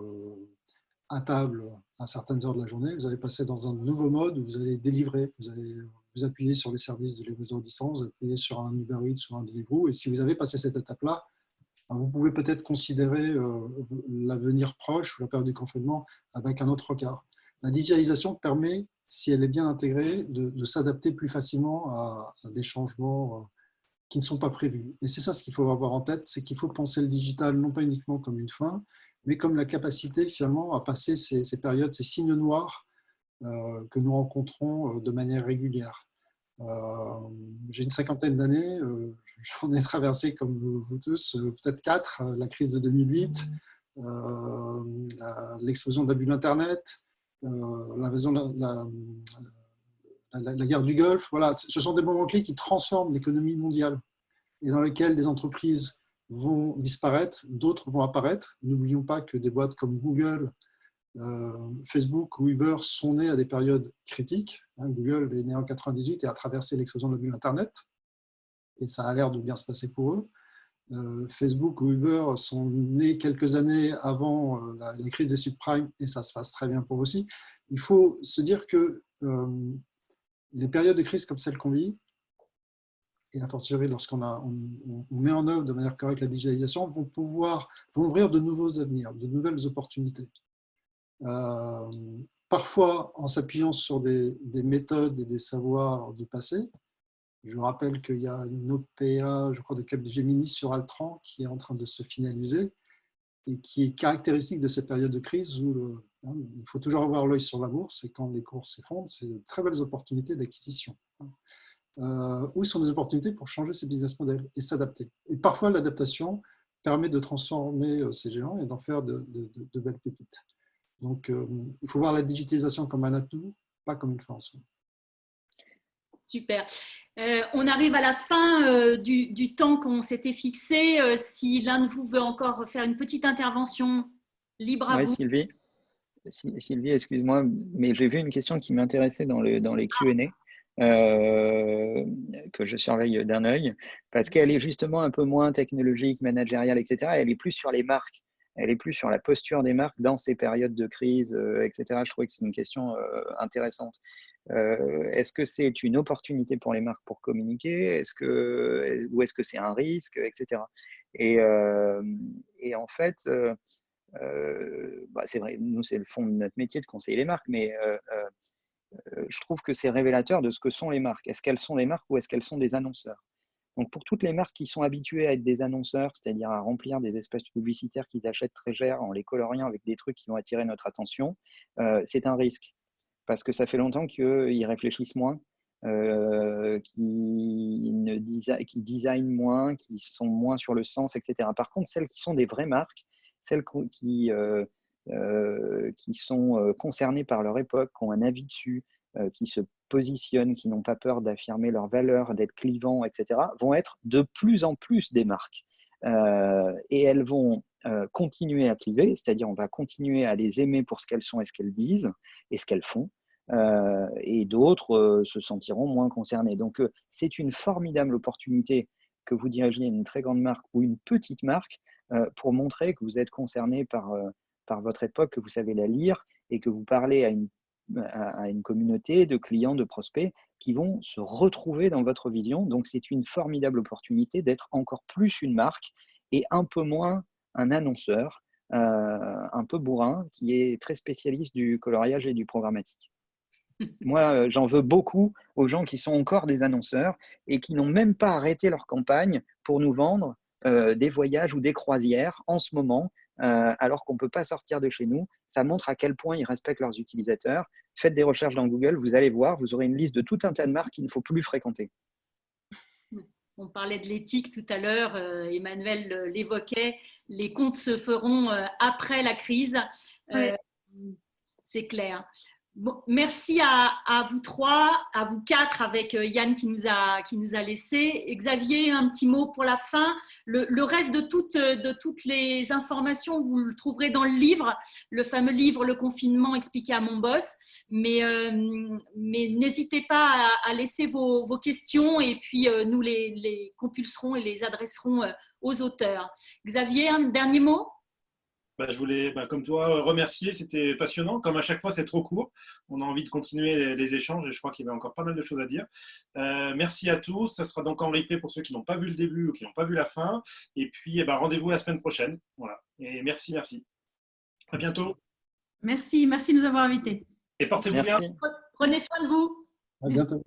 à table à certaines heures de la journée, vous allez passer dans un nouveau mode où vous allez délivrer, vous allez vous appuyer sur les services de livraison à distance, vous appuyez sur un Uber Eats ou un Deliveroo, et si vous avez passé cette étape-là, vous pouvez peut-être considérer l'avenir proche ou la période du confinement avec un autre regard. La digitalisation permet, si elle est bien intégrée, de s'adapter plus facilement à des changements qui ne sont pas prévus. Et c'est ça ce qu'il faut avoir en tête, c'est qu'il faut penser le digital non pas uniquement comme une fin, mais comme la capacité finalement à passer ces périodes, ces signes noirs que nous rencontrons de manière régulière. J'ai une 50aine d'années, j'en ai traversé comme vous tous, peut-être 4, la crise de 2008, l'explosion de la bulle Internet, l'invasion la guerre du Golfe. Voilà, ce sont des moments clés qui transforment l'économie mondiale et dans lesquels des entreprises vont disparaître, d'autres vont apparaître. N'oublions pas que des boîtes comme Google, Facebook ou Uber sont nés à des périodes critiques. Google est né en 98 et a traversé l'explosion de la bulle Internet. Et ça a l'air de bien se passer pour eux. Facebook ou Uber sont nés quelques années avant la crise des subprimes et ça se passe très bien pour eux aussi. Il faut se dire que les périodes de crise comme celle qu'on vit, et a fortiori lorsqu'on met en œuvre de manière correcte la digitalisation, vont ouvrir de nouveaux avenirs, de nouvelles opportunités. Parfois en s'appuyant sur des méthodes et des savoirs du passé. Je rappelle qu'il y a une OPA, je crois, de Capgemini sur Altran qui est en train de se finaliser et qui est caractéristique de ces périodes de crise où il faut toujours avoir l'œil sur la bourse et quand les cours s'effondrent, c'est de très belles opportunités d'acquisition. Où sont des opportunités pour changer ces business models et s'adapter. Et parfois, l'adaptation permet de transformer ces géants et d'en faire de belles pépites. Donc, il faut voir la digitalisation comme un atout, pas comme une fin en soi. Super. On arrive à la fin du temps qu'on s'était fixé. Si l'un de vous veut encore faire une petite intervention, libre à vous. Sylvie, excuse-moi, mais j'ai vu une question qui m'intéressait dans les Q&A. Que je surveille d'un œil, parce qu'elle est justement un peu moins technologique, managériale, etc. Elle est plus sur les marques, elle est plus sur la posture des marques dans ces périodes de crise, etc. Je trouvais que c'est une question intéressante. Est-ce que c'est une opportunité pour les marques pour communiquer, ou est-ce que c'est un risque, etc. Et en fait, c'est vrai, nous c'est le fond de notre métier de conseiller les marques, mais je trouve que c'est révélateur de ce que sont les marques. Est-ce qu'elles sont des marques ou est-ce qu'elles sont des annonceurs ? Donc, pour toutes les marques qui sont habituées à être des annonceurs, c'est-à-dire à remplir des espaces publicitaires qu'ils achètent très cher en les coloriant avec des trucs qui vont attirer notre attention, c'est un risque. Parce que ça fait longtemps qu'ils réfléchissent moins, qui designent moins, qui sont moins sur le sens, etc. Par contre, celles qui sont des vraies marques, celles qui sont concernées par leur époque, qui ont un avis dessus, qui se positionnent, qui n'ont pas peur d'affirmer leurs valeurs, d'être clivants, etc., vont être de plus en plus des marques. Et elles vont continuer à cliver, c'est-à-dire on va continuer à les aimer pour ce qu'elles sont et ce qu'elles disent et ce qu'elles font. Et d'autres se sentiront moins concernés. Donc, c'est une formidable opportunité que vous dirigiez une très grande marque ou une petite marque pour montrer que vous êtes concerné par votre époque, que vous savez la lire et que vous parlez à une communauté de clients, de prospects qui vont se retrouver dans votre vision. Donc, c'est une formidable opportunité d'être encore plus une marque et un peu moins un annonceur, un peu bourrin, qui est très spécialiste du coloriage et du programmatique. Moi, j'en veux beaucoup aux gens qui sont encore des annonceurs et qui n'ont même pas arrêté leur campagne pour nous vendre des voyages ou des croisières en ce moment, alors qu'on ne peut pas sortir de chez nous. Ça montre à quel point ils respectent leurs utilisateurs. Faites des recherches dans Google, vous allez voir, vous aurez une liste de tout un tas de marques qu'il ne faut plus fréquenter. On parlait de l'éthique tout à l'heure, Emmanuel l'évoquait, les comptes se feront après la crise, c'est clair. Bon, merci à vous trois, à vous quatre avec Yann qui nous a laissé. Xavier, un petit mot pour la fin. Le reste de toutes les informations, vous le trouverez dans le livre, le fameux livre Le confinement expliqué à mon boss. Mais n'hésitez pas à laisser vos questions et puis nous les compulserons et les adresserons aux auteurs. Xavier, un dernier mot ? Je voulais, comme toi, remercier. C'était passionnant. Comme à chaque fois, c'est trop court. On a envie de continuer les échanges et je crois qu'il y avait encore pas mal de choses à dire. Merci à tous. Ça sera donc en replay pour ceux qui n'ont pas vu le début ou qui n'ont pas vu la fin. Et puis, rendez-vous la semaine prochaine. Voilà. Et merci. À bientôt. Merci de nous avoir invités. Et portez-vous bien. Prenez soin de vous. À bientôt.